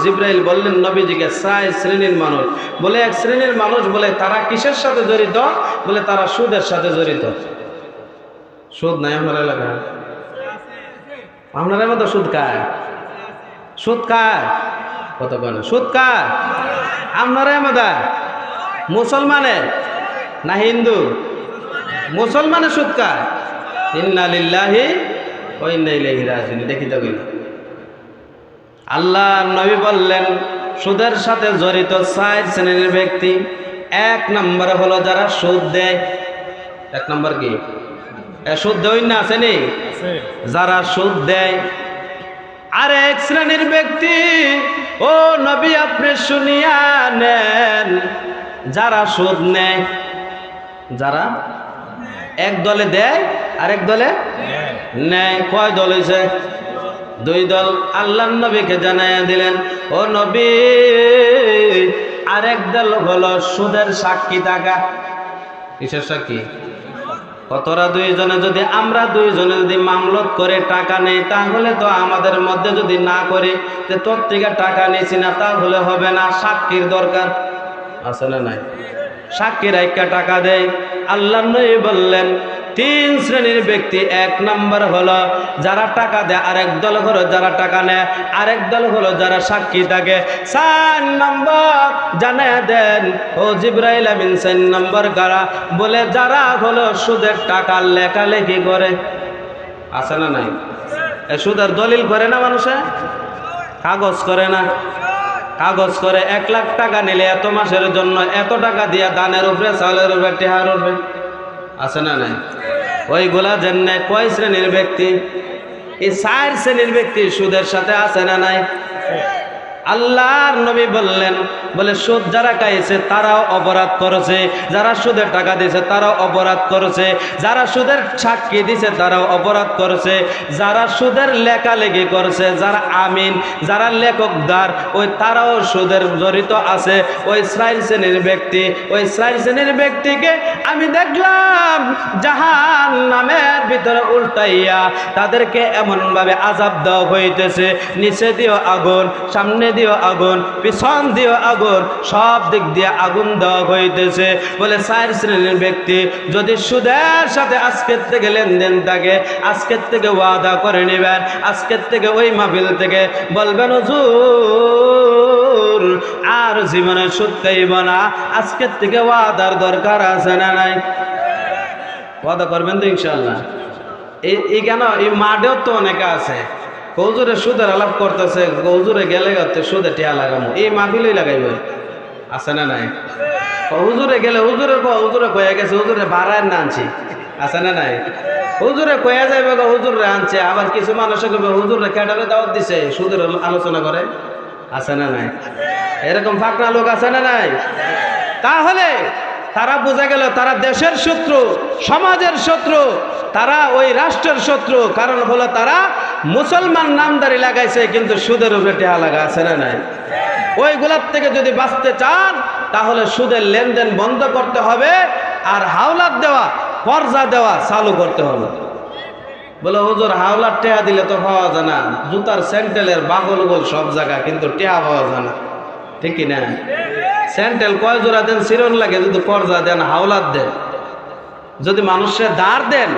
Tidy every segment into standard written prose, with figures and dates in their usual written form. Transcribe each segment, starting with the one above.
জিব্রাইল বললেন নবীজিকে 4 শ্রেণীর মানুষ। বলে এক শ্রেণীর মানুষ বলে তারা কিসের সাথে জড়িত? বলে তারা সুদের সাথে জড়িত। সুদ নাই আমার এলাকায়? আপনার মতো সুদ খায়? সুদ খায়? কত কেন সুদ খায়? আপনারা মতো মুসলমানে না হিন্দু? মুসলমানে সুদ খায়। ইন্না লিল্লাহি ওয়া ইন্না ইলাইহি রাজিউন। দেখি তো আল্লাহ নবী বললেন সুদের সাথে জড়িত 4 শ্রেণীর ব্যক্তি। 1 নম্বর হলো যারা সুদ দেয়। 1 নম্বর কি? সুদ দেয় না, আসেনি? যারা সুদ দেয়। আরেক শ্রেণীর ব্যক্তি, ও নবী আপনি শুনিয়া নেন, যারা সুদ নেয়। যারা এক দলে দেয় আরেক দলে নেয়। কয় দল হয়েছে? 2 দল। আল্লাহ নবীকে জানাইয়া দিলেন, ও নবী আরেক দল হলো সুদের সাক্ষী থাকা। কিসের সাক্ষী? কতরা 2 জনে যদি আমরা 2 জনে যদি মামলত করে টাকা নেই, তাহলে তো আমাদের মধ্যে যদি না করে যে তোর থেকে টাকা নিয়েছি না, তাহলে হবে না। সাক্ষীর দরকার আছে না নাই? সাক্ষী রাইখা টাকা দেয়। আল্লাহ নবী বললেন 3 শ্রেণীর ব্যক্তি। 1 নম্বর হলো যারা টাকা দেয়, আরেক দল হলো যারা টাকা নেয়, আরেক দল হলো যারা সাক্ষী থাকে। 4 নম্বর জানায় দেন ও জিবরাইল আমিন, 4 নম্বর কারা? বলে যারা হলো সুদের টাকা লেখালেখি করে। আছে না নাই? সুদের দলিল করে না মানুষে? কাগজ করে না? কাগজ করে 1 লাখ টাকা নিলে এত মাসের জন্য এত টাকা দিয়া দানের উপরে, চালের উপরে, টেহার উপরে। আছে না নাই? ওইগুলা জেনে কয় শ্রেণীর ব্যক্তি? এই 4 শ্রেণীর ব্যক্তি সুদের সাথে আছে না নাই? আল্লাহর নবী বললেন, বলে সুদ যারা খাইছে তারাও অপরাধ করেছে, যারা সুদের টাকা দিয়েছে তারাও অপরাধ করেছে, যারা সুদের সাক্ষী দিয়েছে তারাও অপরাধ করেছে, যারা সুদের লেখালেখি করেছে, যারা আমিন, যারা লেখকদার, ওই তারাও সুদের জড়িত আছে। ওই 4 শ্রেণীর ব্যক্তি, ওই 4 শ্রেণীর ব্যক্তিকে আমি দেখলাম জাহান্নামের ভিতরে উল্টাইয়া তাদেরকে এমনভাবে আযাব দেওয়া হইতেছে, নিচে দিও আগুন, সামনে দিও আগুন, পিছন দিও আগুন, সব দিক দিয়ে আগুন দেওয়া হইতেছে। বলে 4 শ্রেণীর ব্যক্তি যদি সুদের সাথে আজকের থেকে লেনদেন থাকে, আজকের থেকে ওয়াদা করে নেবেন, আজকের থেকে ওই মাহফিল থেকে বলবেন হুজুর আর জীবনে সুদ খাইব না, আজকের থেকে ওয়াদার দরকার আছে না নাই? ওয়াদা করবেন তো ইনশাআল্লাহ? এই কেন এই মাঠেও তো অনেকে আছে হুজুরে সুদের আলাপ করতেছে, হুজুরে গেলে সুদে টিয়া লাগামো, এই মাহফিলই লাগাইব। আছে না নাই? হুজুরে গেলে হুজুরে কয়ে গেছে, হুজুরে ভাড়ায় না আনছি। আছে না নাই? হুজুরে কয়ে যাইবে হুজুরে আনছে। আবার কিছু মানুষে কবে হুজুরে ক্যাডারে দাওয়াত দিছে, সুদের আলোচনা করে। আছে না নাই? এরকম ফাঁকনা লোক আছে না নাই? তাহলে তারা বোঝা গেল তারা দেশের শত্রু, সমাজের শত্রু, তারা ওই রাষ্ট্রের শত্রু। কারণ হলো তারা মুসলমান নামদারি লাগাইছে কিন্তু সুদের উপরে টেহা লাগা। আছে না নাই? ওইগুলার থেকে যদি বাঁচতে চান তাহলে সুদের লেনদেন বন্ধ করতে হবে, আর হাওলাত দেওয়া, কর্জা দেওয়া চালু করতে হবে। বলে হুজুর হাওলাত টেহা দিলে তো পাওয়া যায় না, জুতার স্যান্ডেলের বাগল গোল সব জায়গা, কিন্তু টেহা পাওয়া যায় না। ঠিক কিনা? স্যান্ডেল কয় জোড়া দেন চিরন লাগে, যদি কর্জা দেন, হাওলাত দেন, যদি মানুষের ধার দেন,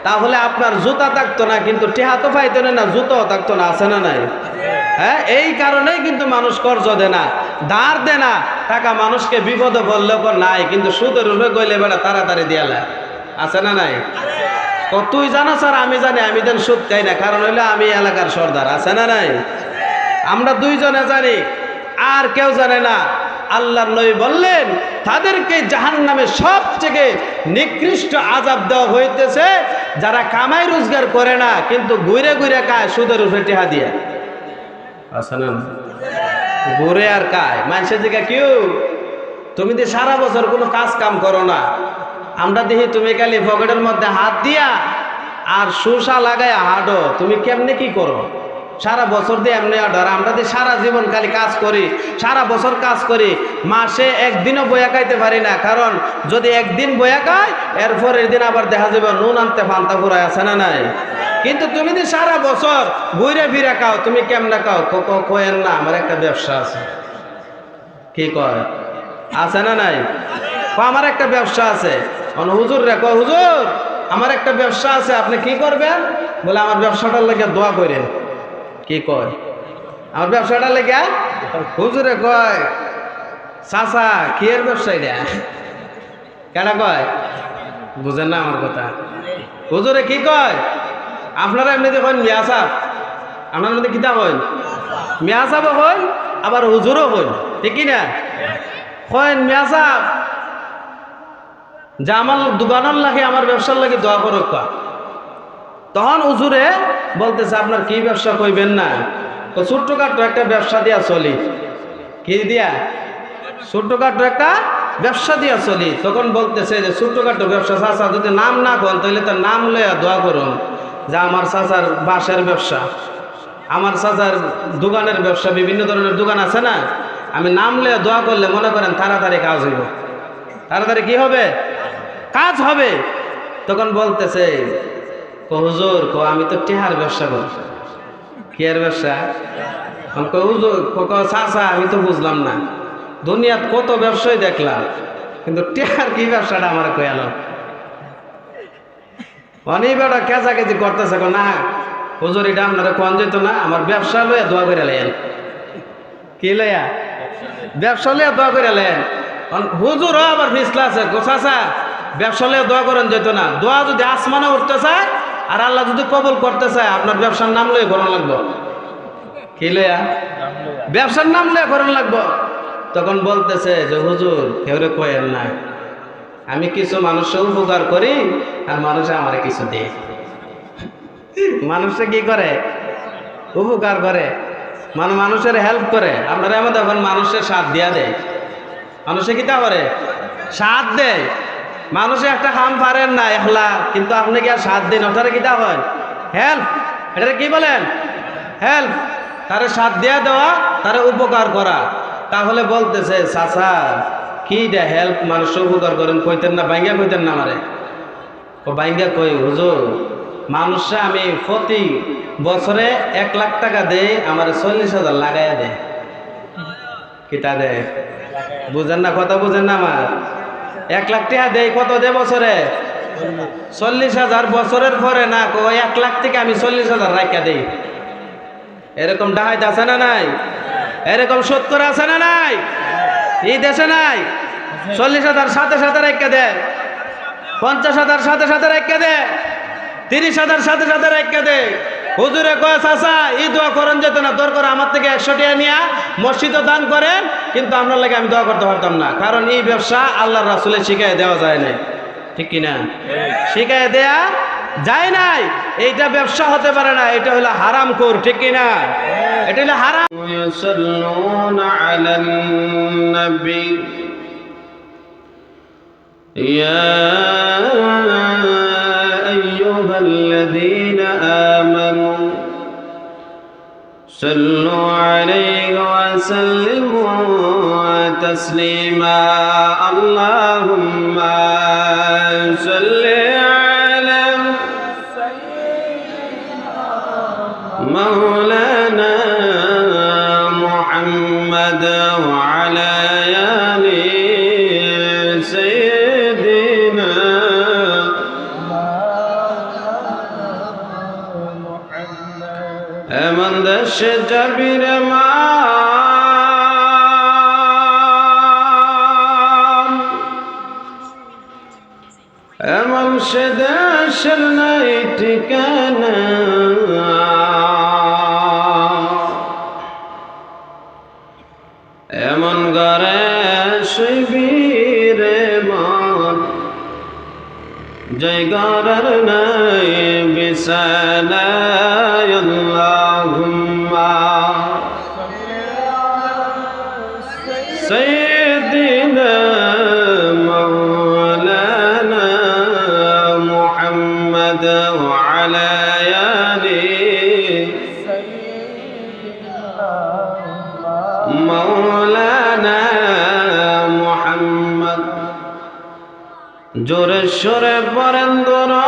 তাহলে আপনার জুতা থাকতো না, কিন্তু টেহা তো পাইতো না, জুতাও থাকতো না। আছে না নাই? হ্যাঁ, এই কারণেই কিন্তু মানুষ কর্জ দেয় না, ধার দেয় না। টাকা মানুষকে বিপদে বললেও নাই, কিন্তু সুদের উপরে গইলে বেড়া তাড়াতাড়ি দিয়ালা। আছে না নাই? তুই জানো স্যার, আমি জানি, আমি দেন সুদ খাই না, কারণ হইলে আমি এলাকার সর্দার। আছে না নাই? আমরা 2 জনে জানি, আর কেউ জানে না। আল্লাহর নবী বললেন তাদেরকে জাহান্নামে সবথেকে নিকৃষ্ট আযাব দেওয়া হইতেছে যারা কামাই রোজগার করে না, কিন্তু ঘুরে ঘুরে খায় সুদের উপরে টেহা দিয়ে। আছে না? ঘুরে আর খায়। মানুষের দিকে কেউ, তুমি তো সারা বছর কোনো কাজ কাম করো না, আমরা দেখি তুমি খালি পকেটের মধ্যে হাত দিয়া আর সুসা লাগাইয়া হাঁটো, তুমি কেমনে কি করো? সারা বছর দিয়ে এমনি অর্ডার। আমরা দিয়ে সারা জীবন খালি কাজ করি, সারা বছর কাজ করি, মাসে একদিনও বইয়া খাইতে পারি না। কারণ যদি একদিন বইয়া খাই, এরপরের দিন আবার দেখা যাবে নুন আনতে ফান্তা ফুরায়। আছে না নাই? কিন্তু তুমি যদি সারা বছর ঘুরে ফিরে খাও, তুমি কেমনে খাও? কোয়েন না আমার একটা ব্যবসা আছে। কি কয়? আছে না নাই? আমার একটা ব্যবসা আছে। হুজুর রে কয়, হুজুর আমার একটা ব্যবসা আছে, আপনি কি করবেন? বলে আমার ব্যবসাটার লেগে দোয়া করেন। কি কয়? আমার ব্যবসাটার লেগে? হুজুরে কয়, চাচা কি এর ব্যবসা এটা? কেডা কয়? বুঝেন না আমার কথা? হুজুরে কি কয়? আপনারা এমনিতে কন মিয়া সাহেব, আপনার মধ্যে কিতাব হইন, মিয়া সাহেব হইন, আবার হুজুরও হইন, ঠিক না? কয়েন মিয়া সাহেব যে আমার দোকানের লাগে, আমার ব্যবসার লাগে দোয়া করো। তখন হুজুরে বলতেছে, আপনার কি ব্যবসা কইবেন না? তো ছোট্টখাটো একটা ব্যবসা দিয়া চলি। কি দিয়া? ছোট্টখাটো একটা ব্যবসা দিয়া চলি। তখন বলতেছে যে ছোট্টখাটো ব্যবসা, চাচা যদি নাম না করেন তাহলে তার নাম লইয়া দোয়া করুন যে আমার চাচার বাঁশের ব্যবসা, আমার চাচার দোকানের ব্যবসা, বিভিন্ন ধরনের দোকান আছে না, আমি নাম লইয়া দোয়া করলে মনে করেন তাড়াতাড়ি কাজ হইব। তাড়াতাড়ি কি হবে? কাজ হবে। তখন বলতেছে, হুজুর আমি তো টেহার ব্যবসা করি। কি এর ব্যবসা? হুজুর চাচা আমি তো বুঝলাম না, দুনিয়াত কত ব্যবসায় দেখলাম, কিন্তু টেহার কি ব্যবসাটা আমার কয়াল? অনেক বেটা কেঁচাকেচি করতেছে, না হুজুর এটা আপনারা কোন যেত না, আমার ব্যবসা লইয়া দোয়া করে লেন। কি লইয়া? ব্যবসা লইয়া দোয়া করে লেন। হুজুরও আবার ফিসলা আছে, চাচা ব্যবসা লইয়া দোয়া করেন যেত না, দোয়া যদি আসমানে উঠতে চায় আর আল্লাহ যদি কবুল করতে চায়, আপনার ব্যবসার নাম লইয়া করান লাগবো। কি লইয়া? ব্যবসার নাম লইয়া করান লাগবো। তখন বলতেছে যে হুজুর কেউরে কয়েন না, আমি কিছু মানুষের উপকার করি আর মানুষে আমারে কিছু দেয়। মানুষে কি করে? উপকার করে, মানুষের হেল্প করে। আপনারা এমন দেখুন মানুষের সাথ দিয়া দেয়, মানুষে কিতা করে? সাথ দেয়। মানুষে একটা কাম পারেন না একলা, কিন্তু আপনি কি আর সাথ দিন, ওটারে কিতা হয়? হেল্প। এটা কি বলেন? হেল্প। তারে সাথ দিয়া দেওয়া, তারে উপকার করা। তাহলে বলতেছে চাচা কি দে হেল্প, মানুষের উপকার করেন, কইতেন না বাইঙ্গা কইতেন না আমারে? ও বাইঙ্গা কই হুজুর, মানুষে আমি প্রতি বছরে 1 লাখ টাকা দেই, আমার 40,000 লাগাইয়া দেয়। কিতা দেয়? বুঝেন না কথা? বুঝেন না আমার? 1 লাখ টাকা দেয়, কত দেয় বছরে? 40,000। বছরের পরে না 1 লাখ থেকে আমি 40,000 রাখা দেই। এরকম ডাহাইত আছে না নাই? এরকম 70 আছে না নাই? এই দেশে নাই? 40,000 সাথে সাথে রাখা দেয়, 50,000 সাথে সাথে রাখা দেয়, 30,000 সাথে সাথে রাখা দেয়। হুজুরে কয় চাচা এই দোয়া করেন যেত না, দরকার আমার থেকে 100 টাকা নিয়ে মসজিদে দান করেন, কিন্তু আপনার লাগে আমি দোয়া করতে পারতাম না, কারণ এই ব্যবসা আল্লাহর রাসূলের শিখাই দেওয়া যায় নাই। ঠিক কিনা? শিখাই দেয়া যায় নাই। এইটা ব্যবসা হতে পারে না, এটা হলো হারাম খোর। ঠিক কিনা? এটা হলো হারাম। ইয়াসাল্লুনা আলান নবী ইয়া আইয়ুহাল্লাযীনা আমানু সাল্লু আলাইহি ওয়া সাল্লিমু তাসলিমা। আল্লাহুম্মা সাল্লি আলা মাওলানা মুহাম্মাদ ওয়া আলা আলি সাইয়্যিদিনা এমন দেশে যাবি রে মা, এমন সে দেশের নাই ঠিকানা, এমন ঘরে শুইবি রে মন, যে ঘরের নাই বিছানা। আল্লাহুম্মা সাইয়্যিদিনা মাওলানা মুহাম্মাদ ওয়া আলা আলি মাওলানা মুহাম্মদ। জোরে সোরে পড়েন দরুদ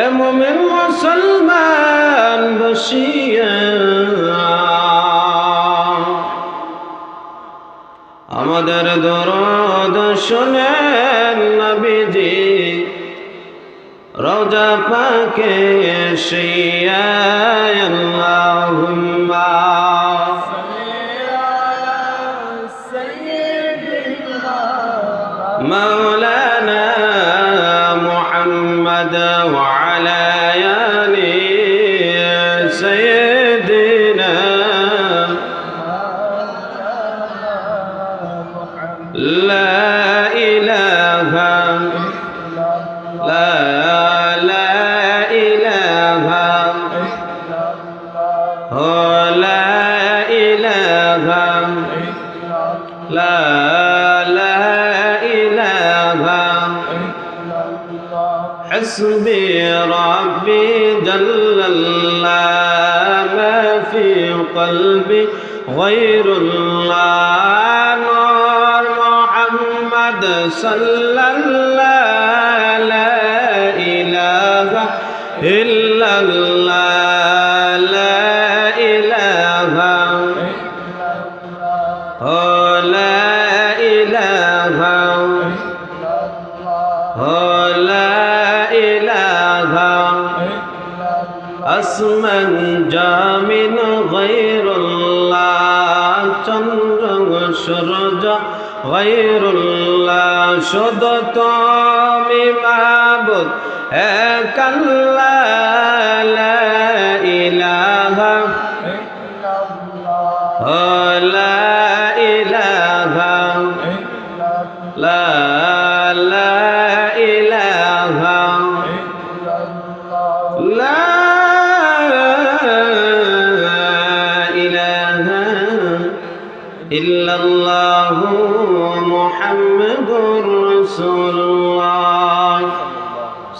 এ মুমিন মুসলমান বসিয়া আমাদের দরদ শুনেন নবীজি রওজা পাকে শিয়া আল্লাহুম্মা مولانا محمد وعلى آل سيدنا لا إله لا إله لا إله لا حسبي ربي جل الله ما في قلبي غير الله نور محمد صلى الله لا إله إلا الله لا إله لا إله আসমান জামিন গায়রুল্লাহ চন্দ্র সূর্য গায়রুল্লাহ শুধু তুমি মাবুদ এক আল্লাহ লা ইলাহা লা ইলাহা লা ইলাহা লা ইল্লাল্লাহু মুহাম্মাদুর রাসূলুল্লাহ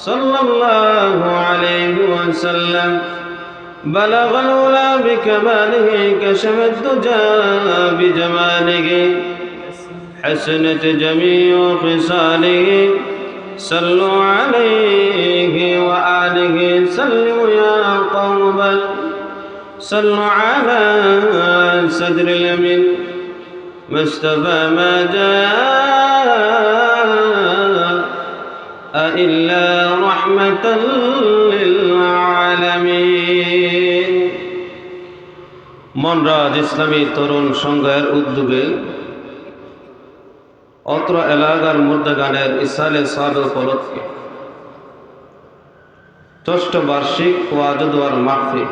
সাল্লাল্লাহু আলাইহি ওয়াসাল্লাম বালাগাল উলা বিকামালিহি কাশাফাত দুজা বিজামালিহি হাসানাত জামিউ খিসালিহি সাল্লু আলাইহি ওয়া আলিহি সাল্লিমু ইয়া কওম صلوا على صدر اليمين مصطفى ما جاء إلا رحمة للعالمين মনরাজ ইসলামী তরুণ সংঘের উদ্যোগে অত্র এলাকার মুর্দাগানের ইসালে সাদ উপলক্ষে ষষ্ঠ বার্ষিক ওয়াজ দোয়ার মাহফিল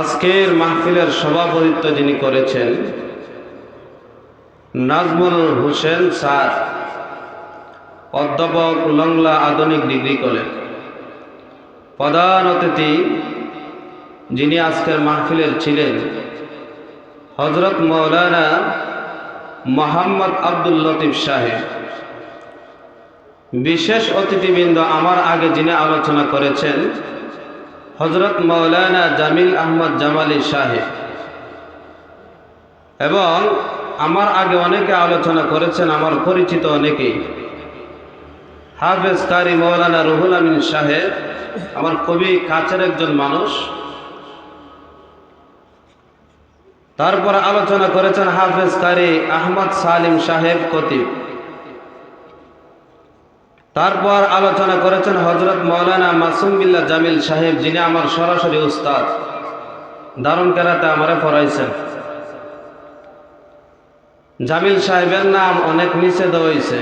আজকের মাহফিলের সভাপতিত্ব যিনি করেছেন নাজমুল হোসেন স্যার, অধ্যাপক লংলা আধুনিক ডিগ্রি কলেজ। প্রধান অতিথি যিনি আজকের মাহফিলের ছিলেন হযরত মাওলানা মোহাম্মদ আব্দুল লতিফ সাহেব। বিশেষ অতিথিবৃন্দ আমার আগে যিনি আলোচনা করেছেন হযরত মাওলানা জামিল আহমদ জামালি সাহেব, এবং আমার আগে অনেকে আলোচনা করেছেন, আমার পরিচিত অনেকেই। হাফেজ কারি মাওলানা রুহুল আমিন সাহেব আমার খুবই কাছের একজন মানুষ। তারপর আলোচনা করেছেন হাফেজ কারি আহমদ সালিম সাহেব খতিব। তারপর আলোচনা করেছেন হযরত মাওলানা মাসুম বিল্লাহ জামিল সাহেব, যিনি আমার সরাসরি উস্তাদ, দারুন কেরাতে আমারে পড়াইছেন। জামিল সাহেবের নাম অনেক নিচে দেওয়া হয়েছে,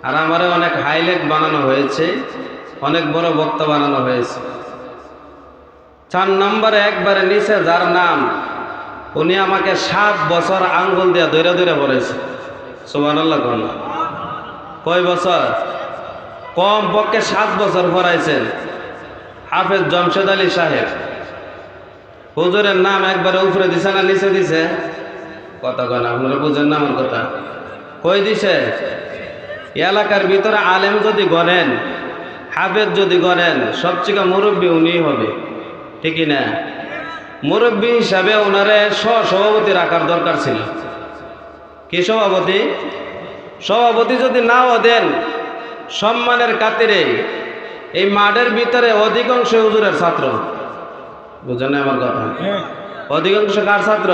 আর আমারে অনেক হাইলাইট বানানো হয়েছে, অনেক বড় বক্তা বানানো হয়েছে। 4 নম্বরে একবারে নিচে যার নাম, উনি আমাকে 7 বছর আঙ্গুল দিয়া ধরে ধরে পড়েছে। সুবহানাল্লাহ। কয় বছর? কম পক্ষে 7 বছর পড়াইছেন হাফেজ জমশেদ আলী সাহেব। হুজুরের নাম একবারে উপরে দিছে না নিচে দিছে? কথা কয় না, আপনারা বুঝেন না আমার কথা। কই দিছে? এলাকার ভিতরে আলেম যদি গণেন, হাফেজ যদি গণেন, সবচেয়ে মুরব্বী উনি হবে, ঠিকই না? মুরব্বী হিসাবে ওনারে সভাপতি রাখার দরকার ছিল। কি সভাপতি? সভাপতি যদি নাও দেন, সম্মানের খাতিরে এই মাঠের ভিতরে অধিকাংশ হুজুরের ছাত্র। বুঝেন আমার কথা? অধিকাংশ কার ছাত্র?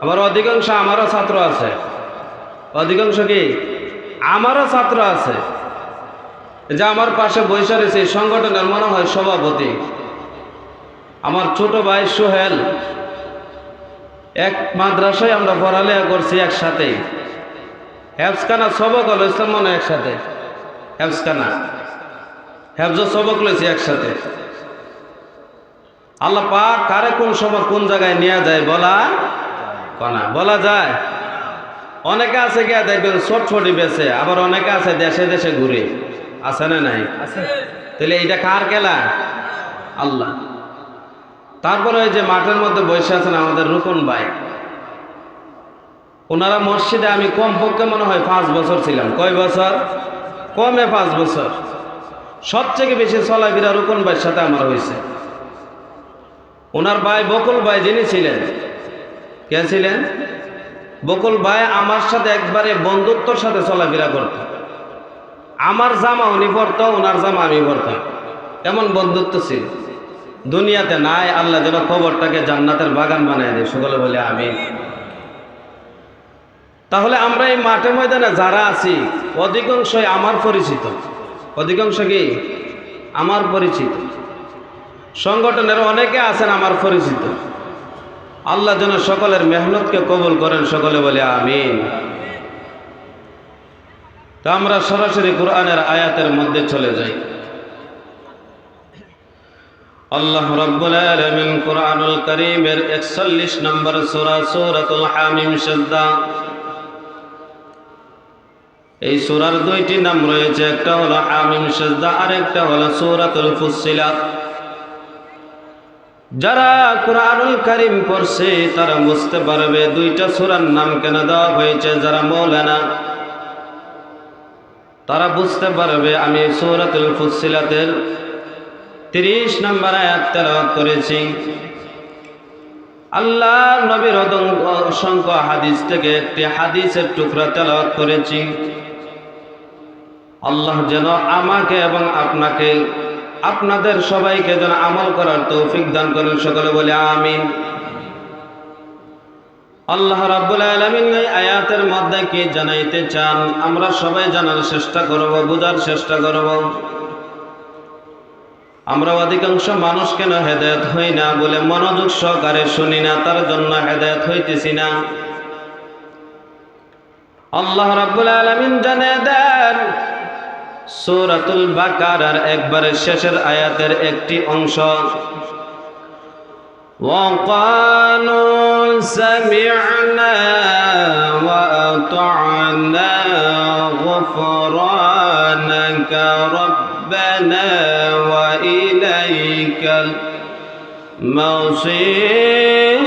আবার অধিকাংশ আমারও ছাত্র আছে। অধিকাংশ কি? আমারও ছাত্র আছে। যে আমার পাশে বসে রয়েছে সংগঠনের মনে হয় সভাপতি, আমার ছোট ভাই সোহেল। এক মাদ্রাসায় আমরা পড়ালেখা করছি একসাথে, হেফজখানা সবক হলো ইসলাম মনে একসাথে, হেফজখানা হেফজ সবক লইছি একসাথে। আল্লাহ পাক কারে কোন সময় কোন জায়গায় নিয়ে যায় বলা যায়। অনেকে আছে গিয়া দেখবেন ছোটছটি বেছে, আবার অনেকে আছে দেশে দেশে ঘুরে, আছে না নাই? তাহলে এইটা কার খেলা? আল্লাহ। তারপরে ওই যে মাঠের মধ্যে বসে আছেন আমাদের রুকন ভাই, ওনারা মসজিদে আমি কমপক্ষে মনে হয় 5 বছর ছিলাম। কয় বছর? কমে 5 বছর। সবথেকে বেশি চলাফেরা রুকন ভাইয়ের সাথে আমার হয়েছে। ওনার ভাই বকুল ভাই যিনি ছিলেন, কে ছিলেন? বকুল ভাই আমার সাথে একবারে বন্ধুত্বর সাথে চলাফেরা করত। আমার জামা উনি পরতো, ওনার জামা আমি পরতাম, এমন বন্ধুত্ব ছিল। দুনিয়াতে নাই, আল্লাহ যেন খবরটাকে জান্নাতের বাগান বানায় দেয়, সকলে বলে আমিন। তাহলে আমরা এই মাঠে ময়দানে যারা আছি অধিকাংশই আমার পরিচিত। অধিকাংশ কি? আমার পরিচিত। সংগঠনের অনেকে আছেন আমার পরিচিত। আল্লাহ যেন সকলের মেহনতকে কবুল করেন, সকলে বলে আমিন। তো আমরা সরাসরি কোরআনের আয়াতের মধ্যে চলে যাই। আল্লাহ রাব্বুল আলামিন কোরআনুল কারীমের 41 নম্বর সূরা সূরাতুল হামিম সাজদা, এই সূরার দুইটি নাম রয়েছে, একটা হলো হামিম সাজদা আর একটা হলো সূরাতুল ফুসসিলাত। যারা কোরআনুল কারীম পড়ছে তারা বুঝতে পারবে দুইটা সূরার নাম কেন দেওয়া হয়েছে। যারা মৌলানা তারা বুঝতে পারবে। আমি সূরাতুল ফুসসিলাতের 30 নম্বর আয়াত তেলাওয়াত করেছি। আল্লাহ নবীর অসংখ্য হাদিস থেকে একটি হাদিসের টুকরা তেলাওয়াত করেছি। আল্লাহ যেন আমাকে এবং আপনাকে, আপনাদের সবাইকে যেন আমল করার তৌফিক দান করেন, সকলে বলে আমিন। আল্লাহ রাব্বুল আলামিন এই আয়াতের মধ্যে কি জানাইতে চান আমরা সবাই জানার চেষ্টা করব, বোঝার চেষ্টা করব। আমরা অধিকাংশ মানুষ কেন হেদায়েত হই না বলে মনোযোগ সহকারে শুনি না, তার জন্য হেদায়েত হইতেছি না। আল্লাহ রাব্বুল আলামিন জানিয়ে দেন সূরাতুল বাকারার একবারে শেষের আয়াতের একটি অংশ, ওয়াকালু সামি'না ওয়া আতা'না গুফরানাকা রাব্বানা ওয়া ইলাইকাল মাসির।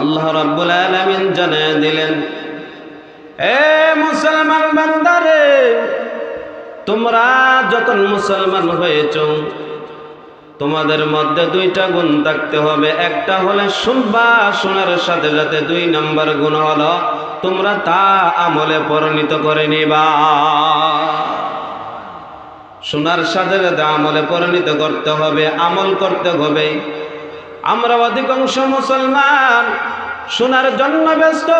আল্লাহ রাব্বুল আলামিন জানিয়ে দিলেন, এ মুসলমান বান্দারে, তোমরা যখন মুসলমান হয়েছ তোমাদের মধ্যে দুইটা গুণ থাকতে হবে। একটা হলে শুনবা, শোনার সাথে সাথে 2 নম্বর গুণ হলো তোমরা তা আমলে পরিণত করে নিবা। শোনার সাথে সাথে আমলে পরিণত করতে হবে, আমল করতে হবে। আমরা অধিকাংশ মুসলমান শোনার জন্য ব্যস্ত,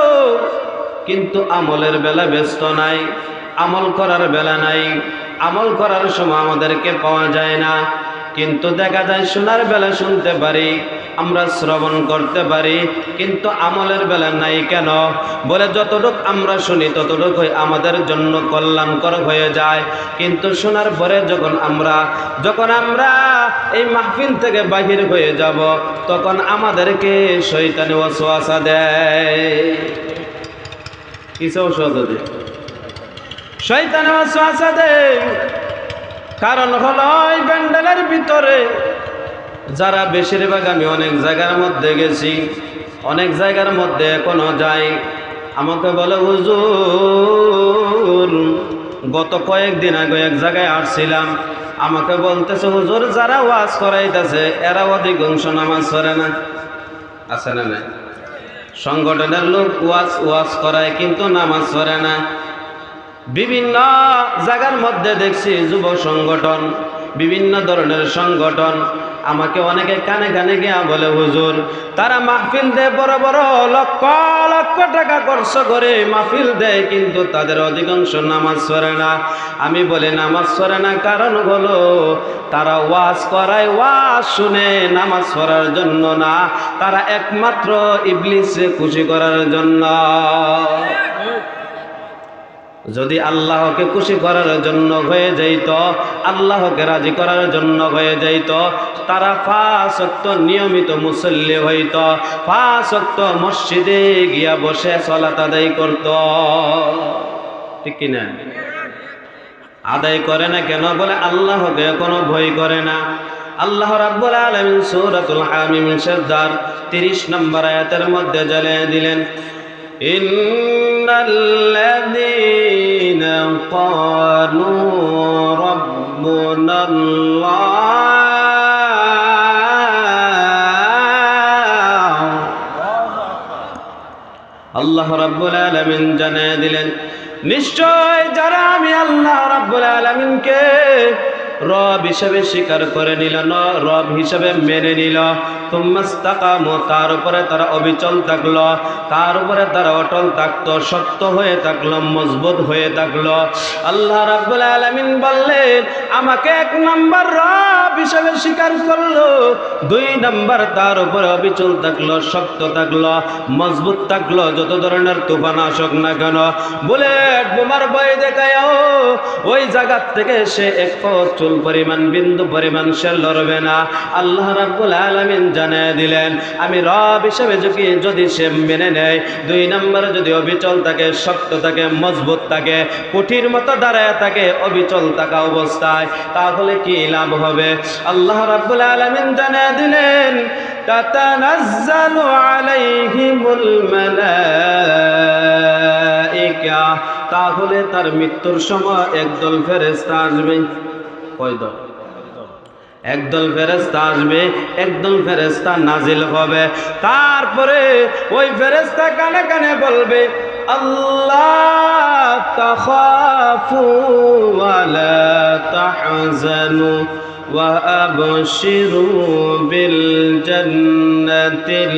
কিন্তু আমলের বেলা ব্যস্ত নাই, আমল করার বেলা নাই। আমল করার সময় আমাদেরকে পাওয়া যায় না, কিন্তু দেখা যায় শোনার বেলা শুনতে পারি, আমরা শ্রবণ করতে পারি, কিন্তু আমলের বেলা নাই। কেন? বলে যতটুক আমরা শুনি ততটুকুই আমাদের জন্য কল্যাণকর হয়ে যায়, কিন্তু শোনার পরে যখন আমরা এই মাহফিল থেকে বাহির হয়ে যাব তখন আমাদেরকে শয়তানি ওয়াসওয়াসা দেয়। কিসে ওয়াসওয়াসা দেয়? শয়তানি ওয়াসওয়াসা দেয়। কারণ হলো এই প্যান্ডেলের ভিতরে যারা বেশিরভাগ, আমি অনেক জায়গার মধ্যে গেছি, অনেক জায়গার মধ্যে এখনো যাই, আমাকে বলে হুজুর, গত কয়েকদিন আগে এক জায়গায় আসছিলাম, আমাকে বলতেছে হুজুর যারা ওয়াজ করাইতেছে এরা অধিকাংশ নামাজ পড়ে না। আছে না নাই? সংগঠনের লোক ওয়াজ ওয়াজ করায় কিন্তু নামাজ পড়ে না। বিভিন্ন জায়গার মধ্যে দেখছি যুব সংগঠন, বিভিন্ন ধরনের সংগঠন। আমাকে অনেকে কানে কানে গিয়া বলে, হুজুর তারা মাহফিল দেয়, বড় বড় লক্ষ লক্ষ টাকা খরচ করে মাহফিল দেয়, কিন্তু তাদের অধিকাংশ নামাজ পড়ে না। আমি বলি নামাজ পড়ে না কারণ হলো তারা ওয়াজ করায়, ওয়াজ শুনে নামাজ পড়ার জন্য না, তারা একমাত্র ইবলিসকে খুশি করার জন্য। যদি আল্লাহকে খুশি করার জন্য হয়ে যাইত, আল্লাহকে রাজি করার জন্য হয়ে যাইত, তারা 5 ওয়াক্ত নিয়মিত মুসল্লি হইত, 5 ওয়াক্ত মসজিদে গিয়া বসে সালাত আদায় করত। ঠিক কিনা? আদায় করে না কেন? বলে আল্লাহকে কোনো ভয় করে না। আল্লাহ রাব্বুল আলামিন সূরাতুল হামিম সেজদার 30 নম্বর আয়াতের মধ্যে জানিয়ে দিলেন, ইন্নাল্লাযীনা ক্বালু রাব্বুনাল্লাহ। আল্লাহ রাব্বুল আলামিন জানিয়ে দিলেন, নিশ্চয় যারা আমি আল্লাহ রাব্বুল আলামিনকে রব হিসেবে স্বীকার করে নিল, রব হিসেবে মেনে নিল, তুম্মাস্তাকামু, তার উপরে তারা অবিচল থাকলো, তার উপরে তারা অটল থাকতো, শক্ত হয়ে থাকলো, মজবুত হয়ে থাকলো। আল্লাহ রাব্বুল আলামিন বললেন, আমাকে 1 নম্বর রব হিসেবে স্বীকার করলো, 2 নম্বর তার উপরে অবিচল থাকলো, শক্ত থাকলো, মজবুত থাকলো, যত ধরনের তুফান আসুক না কেন, বুলেট বোমার ভয় দেখায়ও ওই জায়গা থেকে সে 1 চুল পরিমাণ, বিন্দু পরিমাণ সে লড়বে না। আল্লাহ রাব্বুল আলামিন জানিয়ে দিলেন, আমি রব হিসেবে যদি সে মেনে নেয়, 2 নম্বরে যদি অবিচল থাকে, শক্ত থাকে, মজবুত থাকে, কুঠির মতো দাঁড়ায় থাকে অবিচল থাকা অবস্থায়, তাহলে কি লাভ হবে? আল্লাহ রাব্বুল আলামিন জানিয়ে দিলেন, তাতানাজ্জালু আলাইহিমুল মালাইকা, তাহলে তার মৃত্যুর সময় একদল ফেরেশতা আসবে। কয় দল? একদল ফেরেশতা আসবে, একদল ফেরেশতা নাজিল হবে। তারপরে ওই ফেরেশতা কানে কানে বলবে, আল্লাহ তাখাফু ওয়া লা তাহজানু ওয়া আবশিরু বিল জান্নাতিল্লাতী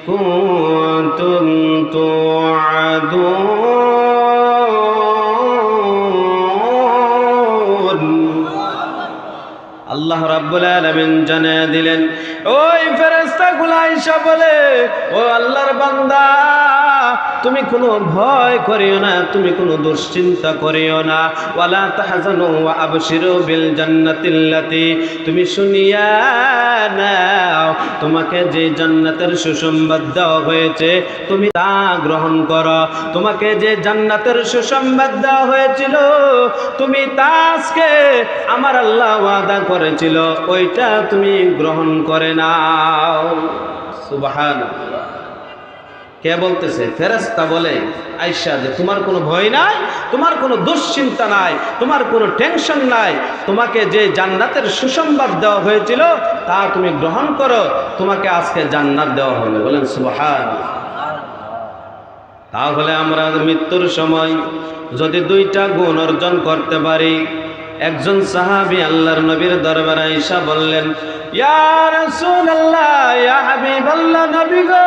কুনতুম তুআদুন। আল্লাহ রাব্বুল আলামিন জানিয়ে দিলেন, ওই ফেরেশতাগুলো আইসা বলে, ও আল্লাহর বান্দা, তুমি কোনো ভয় করিও না, তুমি কোনো দুশ্চিন্তা করিও না, ওয়ালা তাহজানু ওয়া আবশিরু বিল জান্নাতিল্লাতী, তুমি শুনিয়া নাও, তোমাকে যে জান্নাতের সুসংবাদ দেওয়া হয়েছে তুমি তা গ্রহণ করো। তোমাকে যে জান্নাতের সুসংবাদ দেওয়া হয়েছিল তুমি তা আজকে আমার আল্লাহ ওয়াদা করেছিল, ওইটা তুমি গ্রহণ করে নাও। সুবহানাল্লাহ। কে বলতেছে? ফেরেশতা বলে আয়েশা, যে তোমার কোনো ভয় নাই, তোমার কোনো দুশ্চিন্তা নাই, তোমার কোনো টেনশন নাই, তোমাকে যে জান্নাতের সুসংবাদ দেওয়া হয়েছিল তা তুমি গ্রহণ করো, তোমাকে আজকে জান্নাত দেওয়া হবে। বলেন সুবহানাল্লাহ। তাহলে আমরা মৃত্যুর সময় যদি 2টা গুণ অর্জন করতে পারি। একজন সাহাবী আল্লাহর নবীর দরবারে আয়েশা বললেন, ইয়া রাসূলুল্লাহ, ইয়া হাবিবাল্লাহ, নবী গো,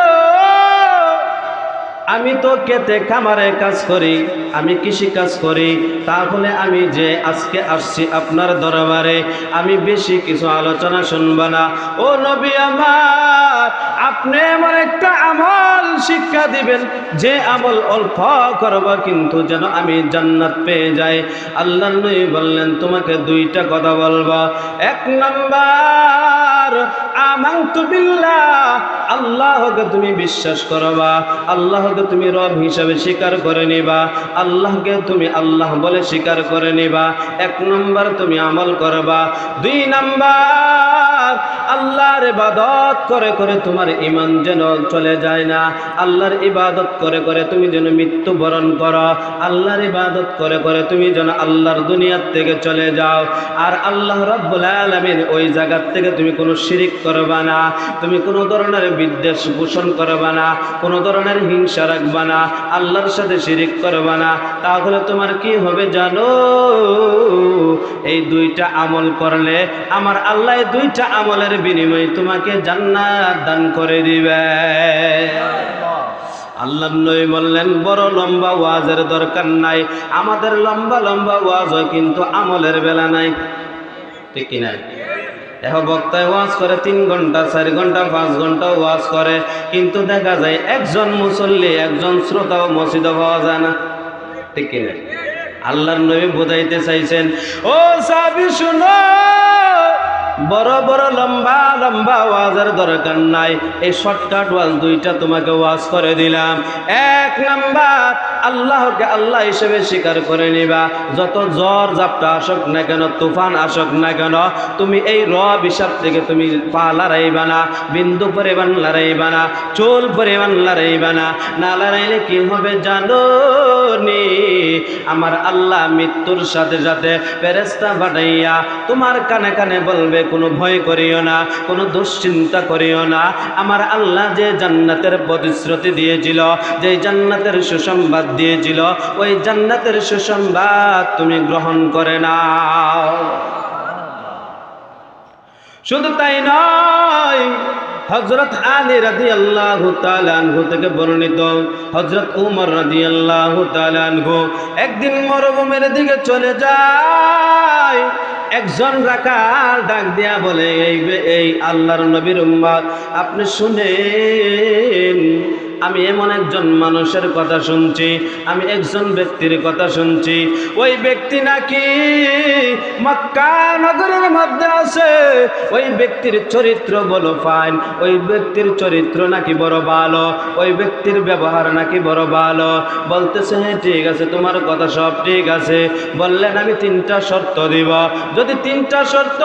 আমি তো খেতে খামারে কাজ করি, আমি কৃষি কাজ করি, তাহলে আমি যে আজকে আসছি আপনার দরবারে, আমি বেশি কিছু আলোচনা শুনব না। ও নবী আমার, আপনি এমন একটা আমল শিক্ষা দিবেন যে আমল অল্প করব কিন্তু যেন আমি জান্নাত পেয়ে যাই। আল্লাহর নবী বললেন, তোমাকে 2টা কথা বলবো। 1 নাম্বার, আমানতু বিল্লাহ, আল্লাহকে তুমি বিশ্বাস করবা, আল্লাহকে তুমি রব হিসাবে স্বীকার করে নিবা, আল্লাহকে তুমি আল্লাহ বলে স্বীকার করে নিবা। 1 নম্বর তুমি আমল করবা। 2 নাম্বার, আল্লাহর ইবাদত করে করে তোমার ঈমান যেন চলে যায় না, আল্লাহর ইবাদত করে করে তুমি যেন মৃত্যুবরণ করো, আল্লাহর ইবাদত করে করে তুমি যেন আল্লাহর দুনিয়ার থেকে চলে যাও। আর আল্লাহ রাব্বুল আলামিন ওই জায়গা থেকে তুমি কোনো শিরিক করবা না, তুমি কোনো ধরনের বিদ্বেষ পোষণ করবা না, কোনো ধরনের হিংসা রাখবা না, আল্লাহর সাথে শিরিক করবা না। তাহলে তোমার কি হবে জানো? এই দুইটা আমল করলে আমার আল্লাহ এই দুইটা আমলের বিনিময়ে তোমাকে জান্নাত দান করে দিবে। আল্লাহ নবী বললেন বড় লম্বা ওয়াজের দরকার নাই, আমাদের লম্বা লম্বা ওয়াজ হয় কিন্তু আমলের বেলা নাই, ঠিক কি নাই? এখন বক্তায় ওয়াজ করে 3 ঘন্টা 4 ঘন্টা 5 ঘন্টা ওয়াজ করে, কিন্তু দেখা যায় একজন মুসল্লি একজন শ্রোতাও মসজিদে পাওয়া যায় না, ঠিক কি নাই? আল্লাহর নবী বোঝাইতে চাইছেন, ও সাহাবী শুনো, বড় বড় লম্বা লম্বা ওয়াজের দরকার নাই, এই শর্টকাট ওয়াজ দুইটা তোমাকে ওয়াজ করে দিলাম। 1 নাম্বার, আল্লাহকে আল্লাহ হিসেবে স্বীকার করে নিবা। যত ঝড় ঝাপটা আসুক না কেন, তুফান আসুক না কেন, তুমি এই রব হিসাব থেকে তুমি পা লড়াইবা না, বিন্দু পরিমাণ লড়াইবা না, চুল পরিমাণ লড়াইবা না। না লড়াইলে কি হবে জানো নি? আমার আল্লাহ মৃত্যুর সাথে সাথে ফেরেশতা পাঠাইয়া তোমার কানে কানে বলবে, কোনো ভয় করিও না, কোনো দুশ্চিন্তা করিও না। আমার আল্লাহ যে জান্নাতের প্রতিশ্রুতি দিয়েছিল, যে জান্নাতের সুসংবাদ দিয়েছিল, ওই জান্নাতের সুসংবাদ তুমি গ্রহণ করে নাও। শুধু তাই নয়, হযরত আলী রাদিয়াল্লাহু তাআলা আনহু থেকে বর্ণিত, হযরত উমর রাদিয়াল্লাহু তাআলা আনহু একদিন মরুভূমির দিকে চলে যায়। একজন রাখাল ডাক দিয়া বলে, এই আল্লাহর নবীর উম্মত, আপনি শুনেন, আমি এমন একজন মানুষের কথা শুনছি, আমি একজন ব্যক্তির কথা শুনছি, ওই ব্যক্তি নাকি মক্কা নগরের মধ্যে আছে, ওই ব্যক্তির চরিত্র বড় ফাইন, ওই ব্যক্তির চরিত্র নাকি বড় ভালো, ওই ব্যক্তির ব্যবহার নাকি বড় ভালো। বলতেছে, হ্যাঁ ঠিক আছে, তোমার কথা সব ঠিক আছে। বললেন, আমি 3টা শর্ত দিব। যদি 3টা শর্ত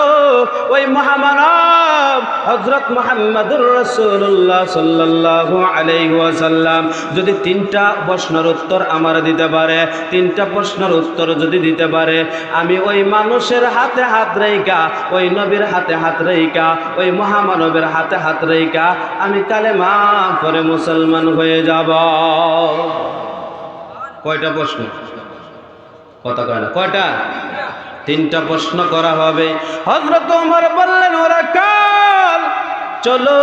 ওই মহামানব হযরত মুহাম্মদুর রাসূলুল্লাহ সাল্লাল্লাহু আলাইহি ওয়াসাল্লাম যদি 3টা প্রশ্নের উত্তর আমার দিতে পারে, 3টা প্রশ্নের উত্তর যদি দিতে পারে, আমি ওই মানুষের হাতে হাত রেখা, ওই নবীর হাতে হাত রেখা, ওই মহামানবের হাতে হাত রেখা আমি কালেমা পড়ে মুসলমান হয়ে যাব। কয়টা প্রশ্ন? কথা কয় না, কয়টা? 3টা প্রশ্ন করা হবে। হযরত ওমর বললেন, ওরা কাল চলো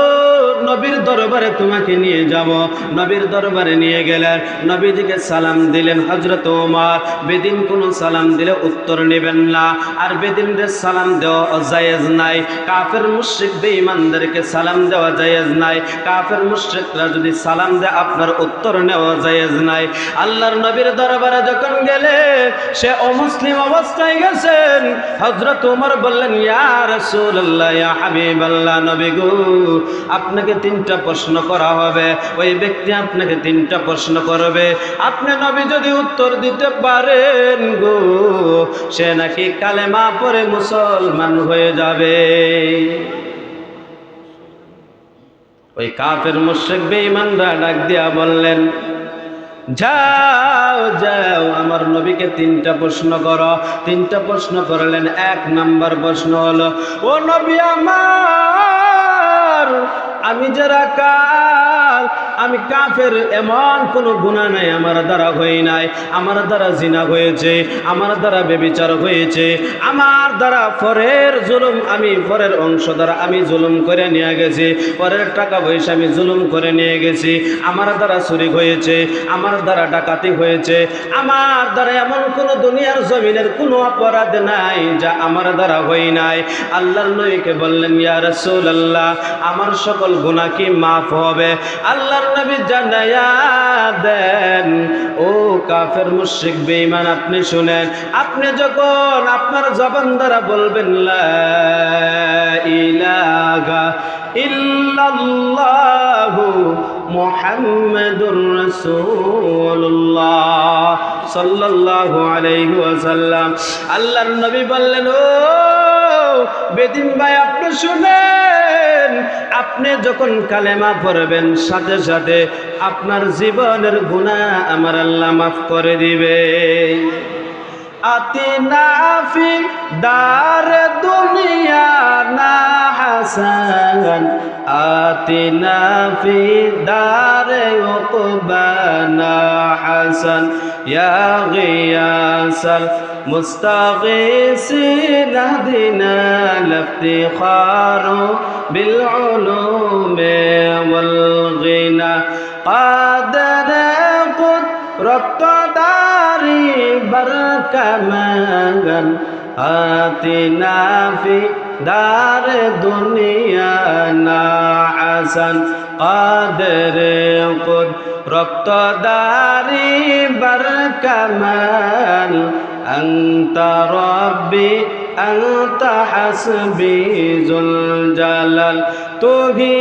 নবীর দরবারে তোমাকে নিয়ে যাব। নবীর দরবারে নিয়ে গেলেন, নবীজিকে সালাম দিলেন। হযরত ওমর বেদিন কোনো সালাম দিলে উত্তর নেবেন না, আর বেদিনদের সালাম দেওয়া জায়েজ নাই। কাফের মুশরিক বেঈমানদেরকে সালাম দেওয়া জায়েজ নাই। কাফের মুশরিকরা যদি সালাম দেয় আপনার উত্তর নেওয়া জায়েজ নাই। আল্লাহর নবীর দরবারে যখন গেলে সে অমুসলিম অবস্থায় গেছেন। হযরত ওমর বললেন, ইয়া রাসূলুল্লাহ, ইয়া হাবিবাল্লাহ, নবী গো, আপনাকে 3টা প্রশ্ন করা হবে। ওই ব্যক্তি আপনাকে 3টা প্রশ্ন করবে, আপনি নবী যদি উত্তর দিতে পারেন গো, সে নাকি কালেমা পড়ে মুসলমান হয়ে যাবে। ওই কাফের মুশরিক বেঈমানরা ডাক দিয়া বললেন, যাও যাও আমার নবীকে 3টা প্রশ্ন করো। 3টা প্রশ্ন করলেন। 1 নাম্বার প্রশ্ন হলো, ও নবী আমার, আমি যারা কাল, আমি কাফের, এমন কোনো গুনাহ নাই আমার দ্বারা হই নাই। আমার দ্বারা জিনা হয়েছে, আমার দ্বারা ব্যভিচার হয়েছে, আমার দ্বারা পরের জুলুম, আমি পরের অংশ দ্বারা আমি জুলুম করে নিয়ে গেছি, পরের টাকা পয়সা আমি জুলুম করে নিয়ে গেছি, আমার দ্বারা চুরি হয়েছে, আমার দ্বারা ডাকাতি হয়েছে, আমার দ্বারা এমন কোনো দুনিয়ার জমিনের কোনো অপরাধ নাই যা আমার দ্বারা হই নাই। আল্লাহর নবীকে বললেন, ইয়া রাসূলুল্লাহ, আমার সকল গুনাহ কি মাফ হবে? আল্লাহর নবী জানায়া দেন, ও কাফের মুশরিক বেঈমান, আপনি শুনেন, আপনি যখন আপনার জবান দ্বারা বলবেন লা ইলাহা ইল্লাল্লাহু মুহাম্মাদুর রাসূলুল্লাহ সাল্লাল্লাহু আলাইহি ওয়াসাল্লাম, আল্লাহর নবী বললেন, ও বেদিন ভাই আপনি শুনেন, আপনি যখন কালেমা পড়বেন সাথে সাথে আপনার জীবনের গুনাহ আমার আল্লাহ মাফ করে দিবে। আতিনা ফি দার দুনিয়া না হাসান, আতিনা ফি দার উকবানা হাসান, ইয়া গিয়াসাল মুস্তাগীসিন আহদিনা লাফতিখারু বিল উলুমি ওয়াল গিনা قادر رقداري بركمان آتنا في دار دنيانا حسن قادر قد رقداري بركمان أنت ربي أنت حسبي ذو الجلال তুহি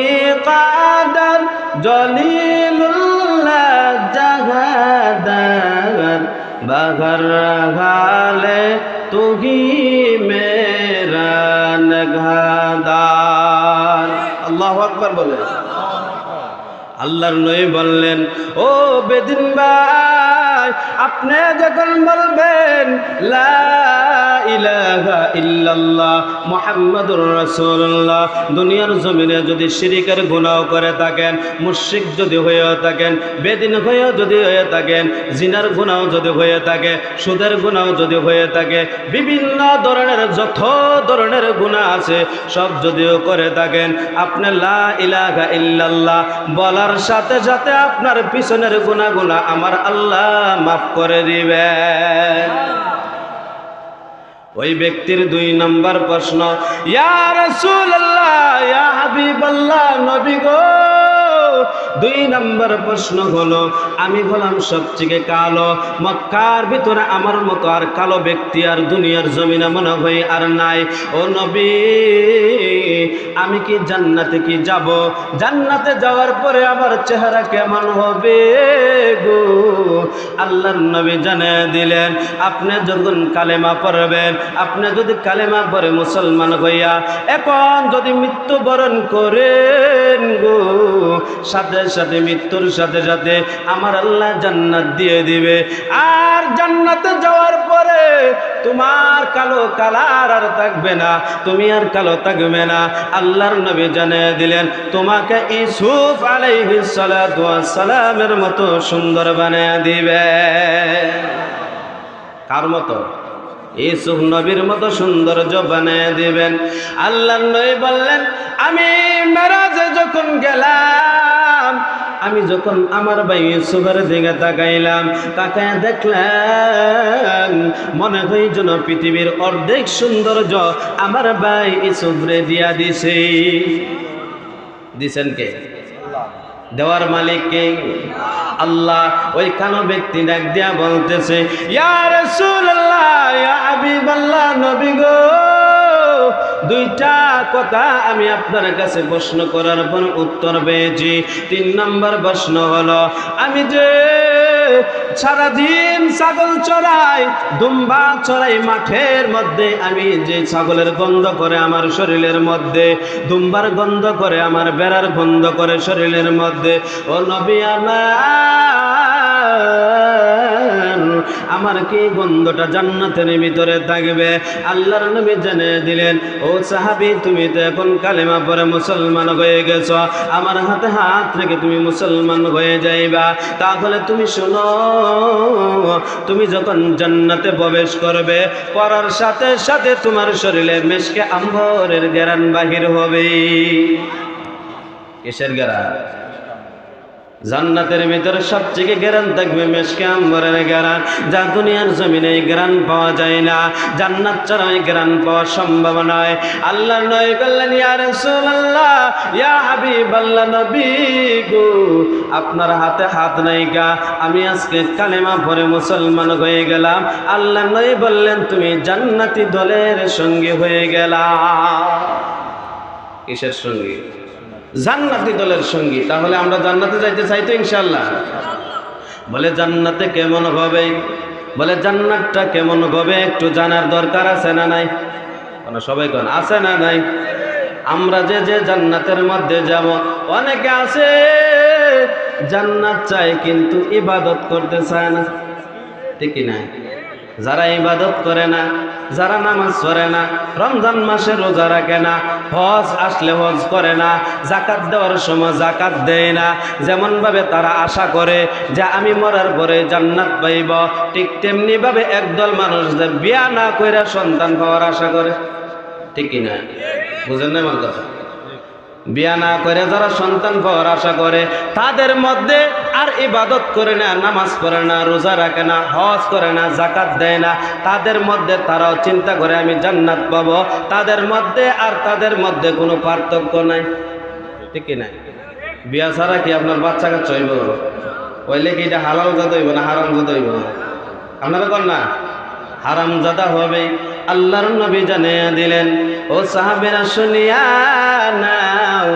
কাদার জলিলুল্লাহ জাহাদার বাঘর গালে তুহি মেরা নগাদার। আল্লাহু আকবার বলে। আল্লাহর নবী বললেন, ও বেদিন ভাই আপনি যখন বলবেন লা ইলাহা ইল্লাল্লাহ মুহাম্মাদুর রাসূলুল্লাহ, দুনিয়ার জমিনে যদি শিরকের গুনাহ করে থাকেন, মুশরিক যদি হয়ে থাকেন, বেদিন হয়ে যদি হয়ে থাকেন, জিনার গুনাহ যদি হয়ে থাকে, সুদের গুনাহ যদি হয়ে থাকে, বিভিন্ন ধরনের যত ধরনের গুনাহ আছে সব যদিও করে থাকেন, আপনি লা ইলাহা ইল্লাল্লাহ বলার সাথে সাথে আপনার পিছনের গুনাহগুলো আমার আল্লাহ মাফ করে দিবেন। ওই ব্যক্তির 2 নম্বর প্রশ্ন, ইয়া রাসূলুল্লাহ ইয়া হাবিবাল্লাহ নবী গো, 2 নম্বর প্রশ্ন হলো আমি হলাম সবচেয়ে কালো, মক্কার ভিতরে আমার মতো আর কালো ব্যক্তি আর দুনিয়ার জমিনে মনে হয় আর নাই। ও নবী আমি কি জান্নাতে কি যাব? জান্নাতে যাওয়ার পরে আমার চেহারা কেমন হবে গো? আল্লাহর নবী জানিয়ে দিলেন, আপনি যখন কালেমা পড়বেন, আপনি যদি কালেমা পড়ে মুসলমান হইয়া এখন যদি মৃত্যুবরণ করেন গো, সাথে সাথে মৃত্যুর সাথে সাথে আমার আল্লাহ জান্নাত দিয়ে দিবে। আর জান্নাতে যাওয়ার পরে তোমার কালো কালার আর থাকবে না, তুমি আর কালো থাকবে না। আল্লাহর নবী জানিয়ে দিলেন, তোমাকে ইউসুফ আলাইহিস সালাতু ওয়াস সালামের মতো সুন্দর বানিয়ে দিবে। কার মতো? ইউসুফ নবীর মতো সৌন্দর্য বানিয়ে দিবেন। আল্লাহর নবী বললেন, আমি মেরাজে যখন গেলাম, আমি যখন আমার ভাই ইউসুফের দিকে তাকাইলাম, তাকায় দেখলাম মনে হয় যেন পৃথিবীর অর্ধেক সৌন্দর্য আমার ভাই ইউসুফরে দিয়া দিছে। দিছেন কে? দেওয়ার মালিক কে? আল্লাহ। ওই কালো ব্যক্তি ডাক দিয়া বলতেছে, ইয়া রাসূলুল্লাহ ইয়া হাবিবাল্লাহ নবী গো, 2টা কথা আমি আপনার কাছে প্রশ্ন করার পর উত্তর পেয়েছি। 3 নম্বর প্রশ্ন হলো, আমি যে সারাদিন ছাগল চড়াই, দুম্বা চড়াই মাঠের মধ্যে, আমি যে ছাগলের গন্ধ করে আমার শরীরের মধ্যে, দুম্বার গন্ধ করে আমার বেড়ার গন্ধ করে শরীরের মধ্যে, ও নবী আমার কি গন্ধটা জান্নাতের ভিতরে থাকবে? আল্লাহর নবী জানিয়ে দিলেন, ও সাহাবী তুমি তো এখন কালেমা পড়ে মুসলমান হয়ে গেছ, আমার হাতে হাত রেখে তুমি মুসলমান হয়ে যাইবা। তাহলে তুমি শোনো, তুমি যখন জান্নাতে প্রবেশ করবে, করার সাথে সাথে তোমার শরীরে মেশকে আম্বরের ঘ্রাণ বাহির হবে। কিসের ঘ্রাণ? জান্নাতের ভিতরে সবচেয়ে ঘ্রাণ থাকবে মেশকে আম্বরের ঘ্রাণ, যা দুনিয়ার জমিনে ঘ্রাণ পাওয়া যায় না। জান্নাত ছাড়া এই ঘ্রাণ পাওয়া সম্ভব নয়। আল্লাহর নবী বললেন, ইয়া রাসূলুল্লাহ ইয়া হাবিবাল্লাহ নবী গো, আপনার হাতে হাত নাই গা, আমি আজকে কালেমা পড়ে মুসলমান হয়ে গেলাম। আল্লাহর নবী বললেন, তুমি জান্নাতি দলের সঙ্গী হয়ে গেলা। কিসের সঙ্গী? জান্নাতি দলের সঙ্গী। তাহলে আমরা জান্নাতে যাইতে চাই তো ইনশাআল্লাহ। বলে জান্নাতে কেমন হবে? বলে জান্নাতটা কেমন হবে একটু জানার দরকার আছে না নাই? মানে সবাই কোন আছে না নাই? আমরা যে যে জান্নাতের মধ্যে যাব, অনেকে আছে জান্নাত চায় কিন্তু ইবাদত করতে চায় না, ঠিক না? যারা ইবাদত করে না, যারা নামাজ পড়ে না, রমজান মাসে রোজা রাখে না, হজ আসলে হজ করে না, যাকাত দেওয়ার সময় যাকাত দেয় না, যেমন ভাবে তারা আশা করে যে আমি মরার পরে জান্নাত পাইব, ঠিক তেমনি ভাবে একদল মানুষ যে বিয়া না কইরা সন্তান পাওয়ার আশা করে, ঠিক না? বুঝেন না আমার কথা? বিয়া না করে যারা সন্তান পাওয়ার আশা করে, তাদের মধ্যে আর ইবাদত করে না, নামাজ পড়ে না, রোজা রাখে না, হজ করে না, যাকাত দেয় না, তাদের মধ্যে তারাও চিন্তা করে আমি জান্নাত পাবো, তাদের মধ্যে আর তাদের মধ্যে কোনো পার্থক্য নাই, ঠিক না? বিয়া ছাড়া কি আপনার বাচ্চা কাচ্চা হইব? হইলে কি এটা হালাল জাদা হইব না হারাম জাদা হইব? আপনারা কর না, হারাম জাদা হবে। আল্লাহর নবী জানিয়ে দিলেন, ও সাহাবীরা শুনিয়া নাও,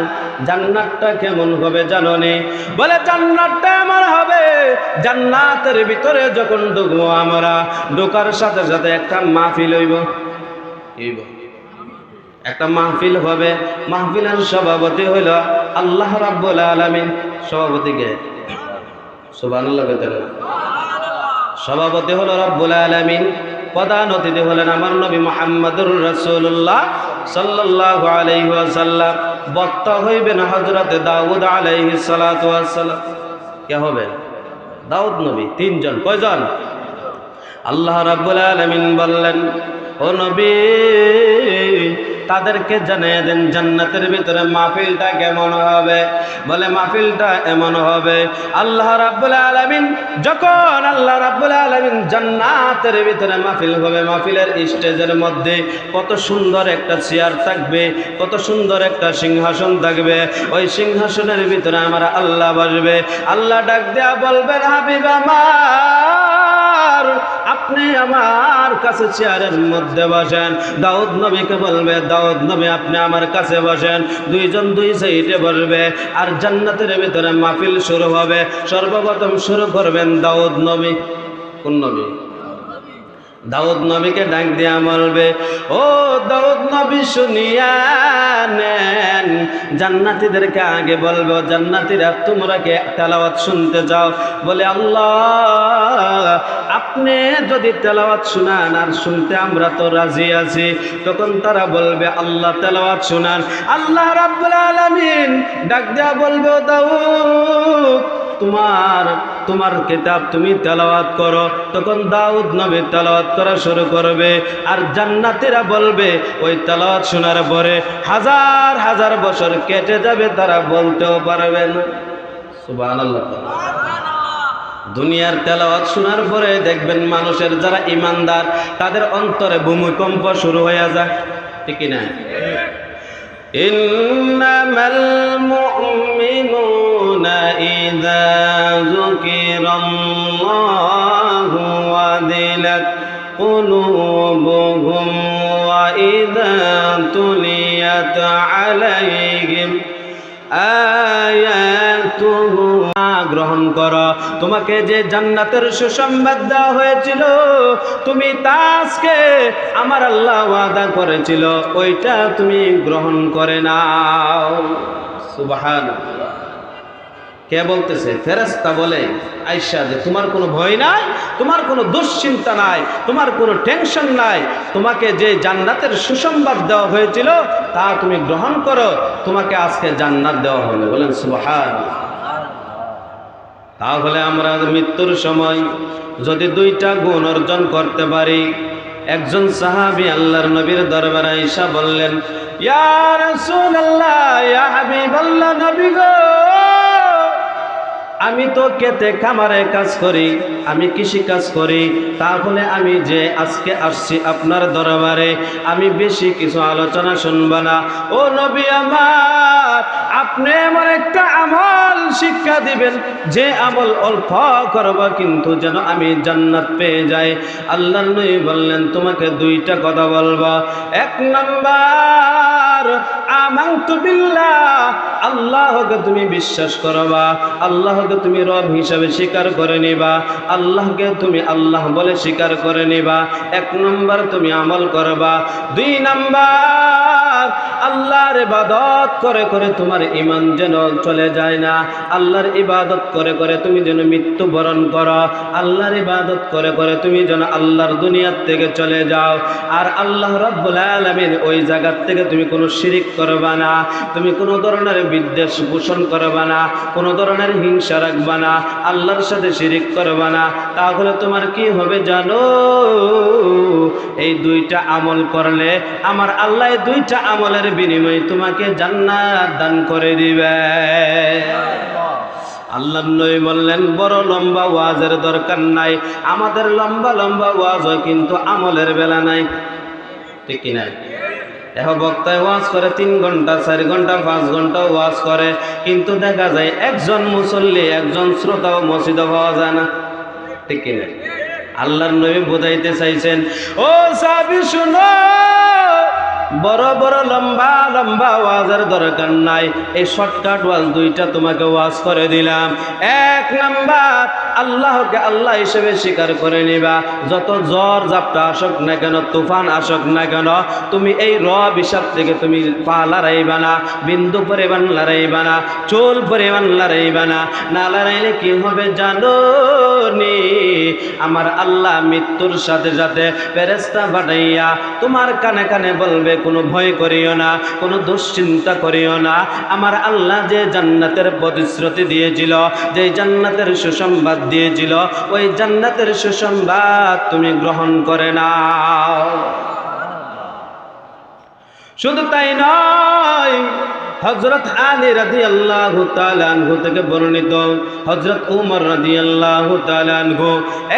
জান্নাতটা কেমন হবে জানো নি? বলে জান্নাতটা এমন হবে, জান্নাতের ভিতরে যখন ঢুকবো আমরা, ঢোকার সাথে সাথে একটা মাহফিল হইব, একটা মাহফিল হবে। মাহফিলের সভাপতি হইল আল্লাহ রাব্বুল আলামিন। সভাপতিকে সুবহানাল্লাহ বলেন। সভাপতি হলো রব্বুল আলামিন, প্রধান অতিথি হলেন আমার নবী মুহাম্মদুর রাসূলুল্লাহ সাল্লাল্লাহু আলাইহি ওয়াসাল্লাম। বক্তা হইবেন হযরতে দাউদ আলাইহিস সালাতু ওয়াস সালাম। কে হবে? দাউদ নবী। তিনজন। কয়জন? আল্লাহ রাব্বুল আলামিন বললেন, ও নবী তাদেরকে জানিয়ে দেন জান্নাতের ভিতরে মাহফিলটা কেমন হবে। বলে মাহফিলটা এমন হবে, আল্লাহ রাব্বুল আলামিন যখন আল্লাহ রাব্বুল আলামিন জান্নাতের ভিতরে মাহফিল হবে, মাহফিলের স্টেজের মধ্যে কত সুন্দর একটা চেয়ার থাকবে, কত সুন্দর একটা সিংহাসন থাকবে। ওই সিংহাসনের ভিতরে আমার আল্লাহ বসবে। আল্লাহ ডাক দেয়া বলবেন, হাবিব আমার, আপনি আমার কাছে চেয়ারের মধ্যে বসেন। দাউদ নবীকে বলবে, দাউদ নবী আপনি আমার কাছে বসেন। দুইজন দুই সাইডে বসবে, আর জান্নাতের ভিতরে মাহফিল শুরু হবে। সর্বপ্রথম শুরু করবেন দাউদ নবী। কোন নবী? দাউদ নবীকে ডাক দিয়া বলবে, ও দাউদ নবী শুনিয়া নেন। জান্নাতীদেরকে আগে বলবে, জান্নাতীরা তোমরা কে তেলাওয়াত শুনতে যাও। বলে আল্লাহ আপনি যদি তেলাওয়াত শুনান আর শুনতে আমরা তো রাজি আছি। তখন তারা বলবে আল্লাহ তেলাওয়াত শুনান। আল্লাহ রাব্বুল আলামিন ডাক দিয়া বলবে, দাউদ তোমার কিতাব তুমি তেলাওয়াত করো। তখন দাউদ নবী তেলাওয়াত করা শুরু করবে, আর জান্নাতীরা বলবে ওই তেলাওয়াত শোনার পরে হাজার হাজার বছর কেটে যাবে, তারা বলতেও পারবে না। সুবহানাল্লাহ। দুনিয়ার তেলাওয়াত শোনার পরে দেখবেন মানুষের যারা ঈমানদার তাদের অন্তরে ভূমিকম্প শুরু হয়ে যায়, ঠিক না? ইন্নামাল মুমিনুনা ইযা যুকিরাল্লাহু ওয়াজিলাত কুলুবুহুম ওয়া ইযা তুলিয়াত আলাইহিম আয়াতুহু। গ্রহণ করো, তোমাকে যে জান্নাতের সুসংবাদ দেওয়া হয়েছিল, তুমি তা আজকে আমার আল্লাহ ওয়াদা করেছিল, ওইটা তুমি গ্রহণ করে নাও। সুবহানাল্লাহ। কে বলতেছে? ফেরেশতা বলে আয়েশা যে তোমার কোনো ভয় নাই, তোমার কোনো দুশ্চিন্তা নাই, তোমার কোনো টেনশন নাই, তোমাকে যে জান্নাতের সুসংবাদ দেওয়া হয়েছিল তা তুমি গ্রহণ করো, তোমাকে আজকে জান্নাত দেওয়া হবে। বলেন সুবহানাল্লাহ। তাহলে আমরা মৃত্যুর সময় যদি দুইটা গুণ অর্জন করতে পারি। একজন সাহাবী আল্লাহর নবীর দরবারে আয়েশা বললেন, ইয়া রাসূলুল্লাহ, ইয়া হাবিবাল্লাহ, নবী গো, আমি তো খেতে খামারে কাজ করি, আমি কৃষি কাজ করি, তাহলে আমি যে আজকে আসছি আপনার দরবারে, আমি বেশি কিছু আলোচনা শুনব না। ও নবী আমার, আপনি আমার একটা আমল শিক্ষা দিবেন, যে আমল অল্প করব কিন্তু যেন আমি জান্নাত পেয়ে যাই। আল্লাহর নবী বললেন, তোমাকে দুইটা কথা বলবো। এক নাম্বার, আমানতু বিল্লাহ, আল্লাহকে তুমি বিশ্বাস করবা, আল্লাহকে তুমি রব হিসাবে স্বীকার করে নিবা, আল্লাহকে তুমি আল্লাহ বলে স্বীকার করে নিবা। 1 নম্বর তুমি আমল করবা। 2 নম্বর আল্লাহর ইবাদত করে করে তোমার ঈমান যেন চলে যায় না, আল্লাহর ইবাদত করে করে তুমি যেন মৃত্যুবরণ করো, আল্লাহর ইবাদত করে করে তুমি যেন আল্লাহর দুনিয়ার থেকে চলে যাও। আর আল্লাহ রাব্বুল আলামিন ওই জায়গা থেকে তুমি কোনো শিরিক করবা না, তুমি কোনো ধরনের বিদ্বেষ পোষণ করবা না, কোনো ধরনের হিংসা রাখবা না, আল্লাহর সাথে শিরিক করবা না। তাহলে তোমার কি হবে জানো? এই 2টা আমল করলে আমার আল্লাহ এই 2টা আমলের বিনিময়ে তোমাকে জান্নাত দান করে দিবে। আল্লাহ নবী বললেন বড় লম্বা ওয়াজের দরকার নাই, আমাদের লম্বা লম্বা ওয়াজ হয় কিন্তু আমলের বেলা নাই, ঠিক কি নাই? এখন বক্তায় ওয়াজ করে 3 ঘন্টা 4 ঘন্টা 5 ঘন্টা ওয়াজ করে, কিন্তু দেখা যায় একজন মুসল্লি একজন শ্রোতাও মসজিদে পাওয়া যায় না, ঠিক কি নাই? আল্লাহর নবী বোঝাইতে চাইছেন, ও সাহাবী শুনো, বড় বড় লম্বা লম্বা ওয়াজের দরকার নাই, এই শর্টকাট ওয়াজ 2টা তোমাকে ওয়াজ করে দিলাম। 1 নাম্বার আল্লাহকে আল্লাহ হিসেবে স্বীকার করে নিবা। যত ঝড় ঝাপটা আসুক না কেন, তুফান আসুক না কেন, তুমি এই রব হিসাব থেকে তুমি পা লড়াইবা না, বিন্দু পরিমাণ লড়াইবা না, চুল পরিমাণ লড়াইবা না। না লড়াইলে কি হবে জানো নি? আমার আল্লাহ মৃত্যুর সাথে সাথে ফেরেশতা পাঠাইয়া তোমার কানে কানে বলবে, কোনো ভয় করিও না, কোনো দুশ্চিন্তা করিও না। আমার আল্লাহ যে জান্নাতের প্রতিশ্রুতি দিয়েছিল, যে জান্নাতের সুসংবাদ দিয়েছিল, ওই জান্নাতের সুসংবাদ তুমি গ্রহণ করে নাও। শুধু তাই নয়, হযরত আলী রাদিয়াল্লাহু তাআলা আনহু থেকে বর্ণিত, হযরত উমর রাদিয়াল্লাহু তাআলা আনহু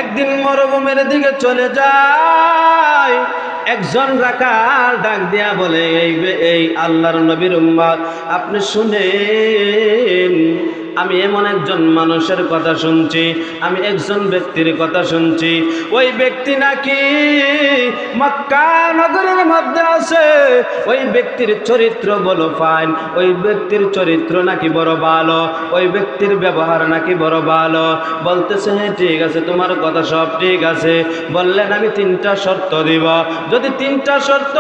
একদিন মরুভূমির দিকে চলে যায়। একজন রাখাল ডাক দিয়া বলে, এই আল্লাহর নবীর উম্মত, আপনি শুনেন, আমি এমন একজন মানুষের কথা শুনছি, আমি একজন ব্যক্তির কথা শুনছি, ওই ব্যক্তি নাকি মক্কা নগরের মধ্যে আছে, ওই ব্যক্তির চরিত্র বড় ফাইন, ওই ব্যক্তির চরিত্র নাকি বড় ভালো, ওই ব্যক্তির ব্যবহার নাকি বড় ভালো। বলতেছে, হ্যাঁ ঠিক আছে, তোমার কথা সব ঠিক আছে। বললেন, আমি 3টা শর্ত দিব। যদি 3টা শর্ত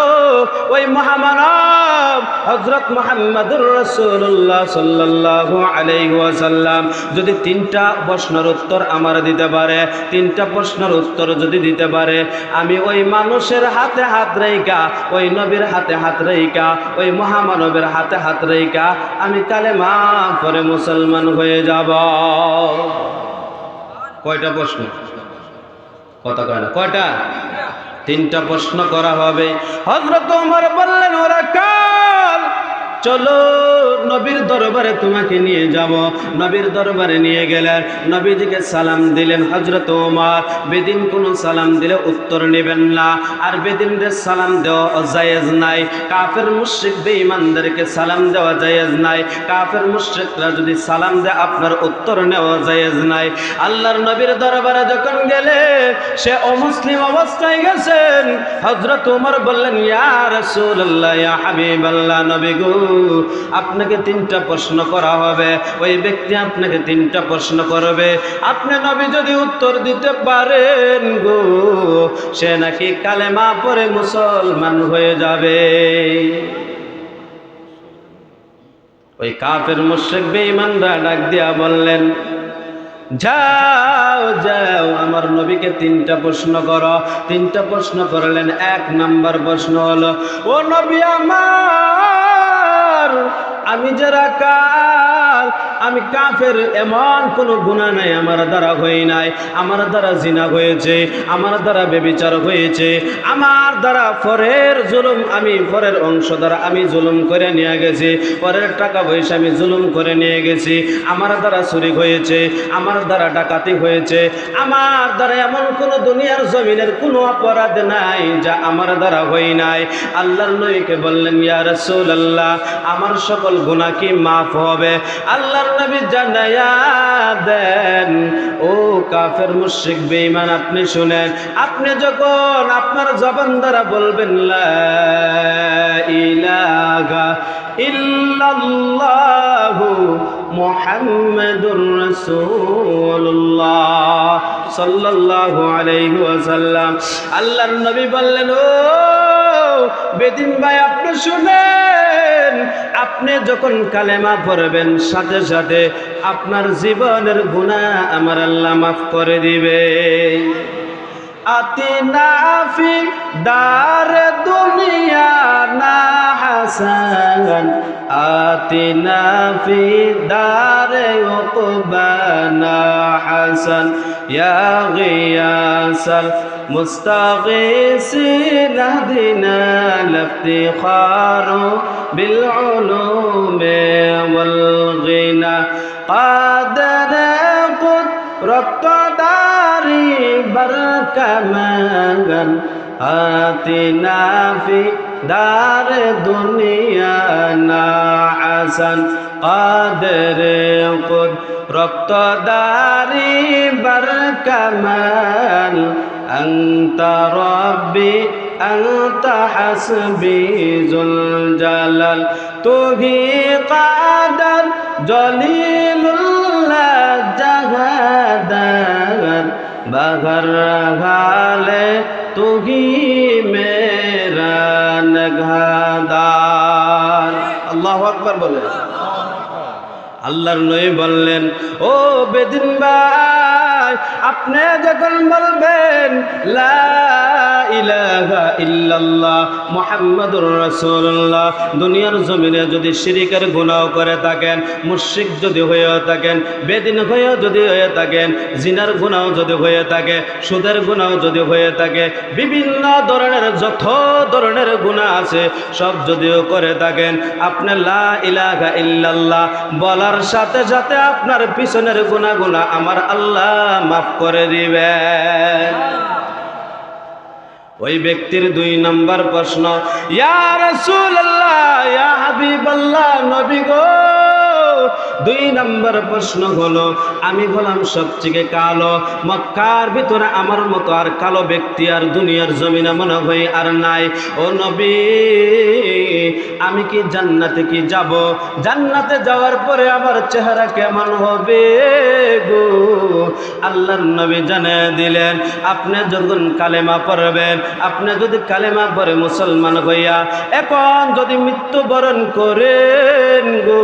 ওই মহামানব হযরত মুহাম্মদুর রাসূলুল্লাহ সাল্লাল্লাহু আলাইহি ওয়াসাল্লাম যদি 3টা প্রশ্নের উত্তর আমার দিতে পারে, 3টা প্রশ্নের উত্তর যদি দিতে পারে, আমি ওই মানুষের হাতে হাত রেখা, ওই নবীর হাতে হাত রেখা, ওই মহামানবের হাতে হাত রেখা আমি কালেমা পড়ে মুসলমান হয়ে যাব। কয়টা প্রশ্ন? কথা কয় না, কয়টা? 3টা প্রশ্ন করা হবে। হযরত ওমর বললেন, ওরা কাল চলো নবীর দরবারে তোমাকে নিয়ে যাব। নবীর দরবারে নিয়ে গেলেন, নবীজিকে সালাম দিলেন। হযরত ওমর বেদিন কোনো সালাম দিলে উত্তর নেবেন না, আর বেদিনদের সালাম দেওয়া জায়েজ নাই। কাফের মুশরিক বেঈমানদেরকে সালাম দেওয়া জায়েজ নাই। কাফের মুশরিকরা যদি সালাম দেয় আপনার উত্তর নেওয়া জায়েজ নাই। আল্লাহর নবীর দরবারে যখন গেলে সে অমুসলিম অবস্থায় গেছেন। হযরত ওমর বললেন, ইয়া রাসূলুল্লাহ, ইয়া হাবিবাল্লাহ, নবী গো, আপনাকে 3টা প্রশ্ন করা হবে। ওই ব্যক্তি আপনাকে 3টা প্রশ্ন করবে, আপনি নবী যদি উত্তর দিতে পারেন গো, সে নাকি কালেমা পড়ে মুসলমান হয়ে যাবে। ওই কাফের মুশরিক বেঈমানরা ডাক দিয়া বললেন, যাও যাও আমার নবীকে 3টা প্রশ্ন করো। 3টা প্রশ্ন করলেন। 1 নাম্বার প্রশ্ন হলো, ও নবী আমার, আমি যারা কাল, আমি কাফের, এমন কোনো গুনাহ নাই আমার দ্বারা হই নাই। আমার দ্বারা জিনা হয়েছে, আমার দ্বারা ব্যভিচার হয়েছে, আমার দ্বারা পরের জুলুম, আমি পরের অংশ দ্বারা আমি জুলুম করে নিয়ে গেছি, পরের টাকা পয়সা আমি জুলুম করে নিয়ে গেছি, আমার দ্বারা চুরি হয়েছে, আমার দ্বারা ডাকাতি হয়েছে, আমার দ্বারা এমন কোনো দুনিয়ার জমিনের কোনো অপরাধ নাই যা আমার দ্বারা হই নাই। আল্লাহর নবীকে বললেন, ইয়া রাসূলুল্লাহ, আমার সকল সকল গুনাহ কি মাফ হবে। আল্লাহর নবী জানায়া দেন, ও কাফের মুশরিক বেঈমান, আপনি শুনেন, আপনি যখন আপনার জবান দ্বারা বলবেন লা ইলাহা ইল্লাল্লাহু মুহাম্মাদুর রাসূলুল্লাহ সাল্লাল্লাহু আলাইহি ওয়াসাল্লাম, আল্লাহর নবী বললেন, ও বেদিন ভাই আপনি শুনেন, আপনি যখন কালেমা পড়বেন সাথে সাথে আপনার জীবনের গুনাহ আমার আল্লাহ মাফ করে দিবে। আতিনা ফি দারে দুনিয়া না হাসান, আতিনা ফি দারে উকবানা হাসান, ইয়া গিয়াসাল মুস্তাগীসিন আহদিনা লিফতিখারু বিল উলুমি ওয়াল গিনা قادر رقداري بركمان آتنا في دار دنيانا حسن قادر رقداري بركمان أنت ربي أنت حسبي ذو الجلال তুহি কাদার জলিলুল্লাহ জাহাদার বাঘর গালে তুহি মেরা নগাদার। আল্লাহু আকবার বলে। আল্লাহর নবী বললেন, ও বেদিন ভাই আপনি যখন বলবেন লা ইলাহা ইল্লাল্লাহ মুহাম্মাদুর রাসূলুল্লাহ, দুনিয়ার জমিনে যদি শিরকের গুনাহ করে থাকেন, মুশরিক যদি হয়ে থাকেন, বেদিন হয়ে যদি হয়ে থাকেন, জিনার গুনাহ যদি হয়ে থাকে, সুদের গুনাহ যদি হয়ে থাকে, বিভিন্ন ধরনের যত ধরনের গুনাহ আছে সব যদিও করে থাকেন, আপনি লা ইলাহা ইল্লাল্লাহ বলার সাথে সাথে আপনার পিছনের গুনাহগুলো আমার আল্লাহ মাফ করে দিবেন। ওই ব্যক্তির 2 নম্বর প্রশ্ন, ইয়া রাসূলুল্লাহ ইয়া হাবিবাল্লাহ, নবী গো 2 নম্বর প্রশ্ন হলো, আমি হলাম সবচেয়ে কালো, মক্কার ভিতরে আমার মতো আর কালো ব্যক্তি আর দুনিয়ার জমিনে মনে হয় আর নাই। ও নবী আমি কি জান্নাতে কি যাব? জান্নাতে যাওয়ার পরে আমার চেহারা কেমন হবে গো? আল্লাহর নবী জানিয়ে দিলেন, আপনি যখন কালেমা পড়বেন, আপনি যদি কালেমা পড়ে মুসলমান হইয়া এখন যদি মৃত্যুবরণ করেন গো,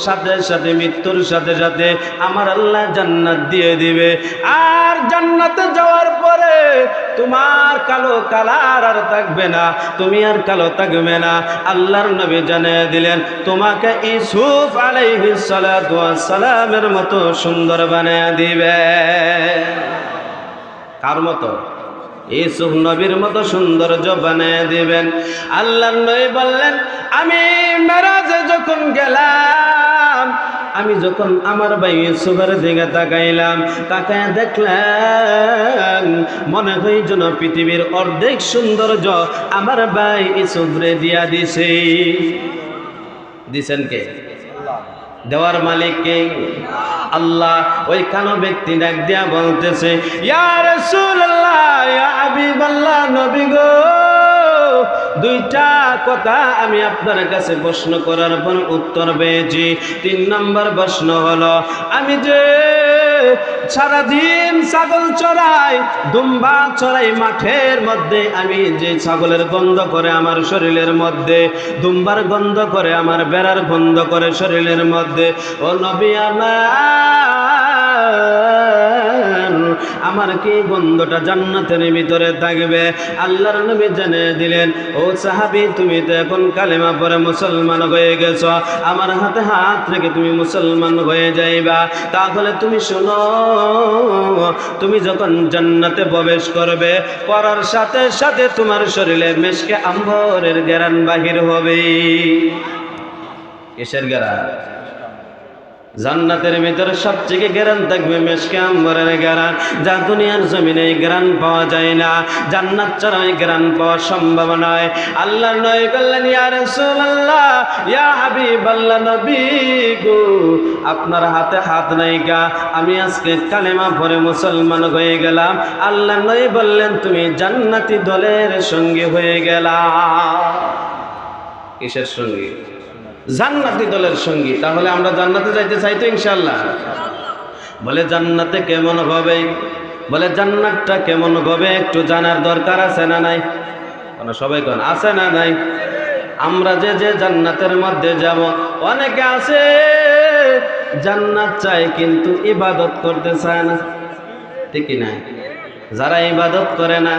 সাথে সাথে মৃত্যুর সাথে সাথে আমার আল্লাহ জান্নাত দিয়ে দিবে। আর জান্নাতে যাওয়ার পরে তোমার কালো কালার আর থাকবে না, তুমি আর কালো থাকবে না। আল্লাহর নবী জানিয়ে দিলেন, তোমাকে ইউসুফ আলাইহিস সালাতু ওয়াস সালামের মতো সুন্দর বানিয়ে দিবে। কার মতো? ইউসুফ নবীর মতো সৌন্দর্য বানিয়ে দিবেন। আল্লাহর নবী বললেন, আমি মেরাজে যখন গেলাম, আমি যখন আমার ভাই ইউসুফের দিকে তাকাইলাম, তাকায় দেখলাম মনে হয় যেন পৃথিবীর অর্ধেক সৌন্দর্য আমার ভাই ইউসুফরে দিয়া দিছে। দিছেন কে? দেওয়ার মালিক কে? আল্লাহ। ওই কালো ব্যক্তি ডাক দিয়া বলতেছে, ইয়া রাসূলুল্লাহ ইয়া হাবিবাল্লাহ, নবী গো 2টা কথা আমি আপনার কাছে প্রশ্ন করার পর উত্তর পেয়েছি। 3 নম্বর প্রশ্ন হলো, আমি যে সারাদিন ছাগল চড়াই, দুম্বা চড়াই মাঠের মধ্যে, আমি যে ছাগলের গন্ধ করে আমার শরীরের মধ্যে, দুম্বার গন্ধ করে আমার বেড়ার গন্ধ করে শরীরের মধ্যে, ও নবী আমার কি গন্ধটা জান্নাতের ভিতরে থাকবে? আল্লাহর নবী জানিয়ে দিলেন, ও সাহাবী তুমি তো এখন কালেমা পড়ে মুসলমান হয়ে গেছ, আমার হাতে হাত রেখে তুমি মুসলমান হয়ে যাইবা। তাহলে তুমি শোনো, তুমি যখন জান্নাতে প্রবেশ করবে, করার সাথে সাথে তোমার শরীরে মেশকে আম্বরের ঘ্রাণ বাহির হবে। কিসের ঘ্রাণ? জান্নাতের ভিতরে সবচেয়ে গ্রান থাকবে মেশকে আম্বরের গ্রান, যা দুনিয়ার জমিনে গ্রান পাওয়া যায় না। জান্নাত ছাড়া ওই গ্রান পাওয়া সম্ভব নয়। আল্লাহর নবী বললেন, ইয়া রাসূলুল্লাহ, ইয়া হাবিবাল্লাহ, নবী গো, আপনার হাতে হাত নাই গা, আমি আজকে কালেমা পড়ে মুসলমান হয়ে গেলাম। আল্লাহর নবী বললেন, তুমি জান্নাতি দলের সঙ্গী হয়ে গেলা। কিসের সঙ্গী? জান্নাতি দলের সঙ্গী। তাহলে আমরা জান্নাতে যাইতে চাই তো ইনশাআল্লাহ? বলে জান্নাতে কেমন হবে, বলে জান্নাতটা কেমন হবে একটু জানার দরকার আছে না নাই? সবাই কোন আছে না নাই? আমরা যে যে জান্নাতের মধ্যে যাব, অনেকে আছে জান্নাত চায় কিন্তু ইবাদত করতে চায় না, ঠিক কি না? যারা ইবাদত করে না,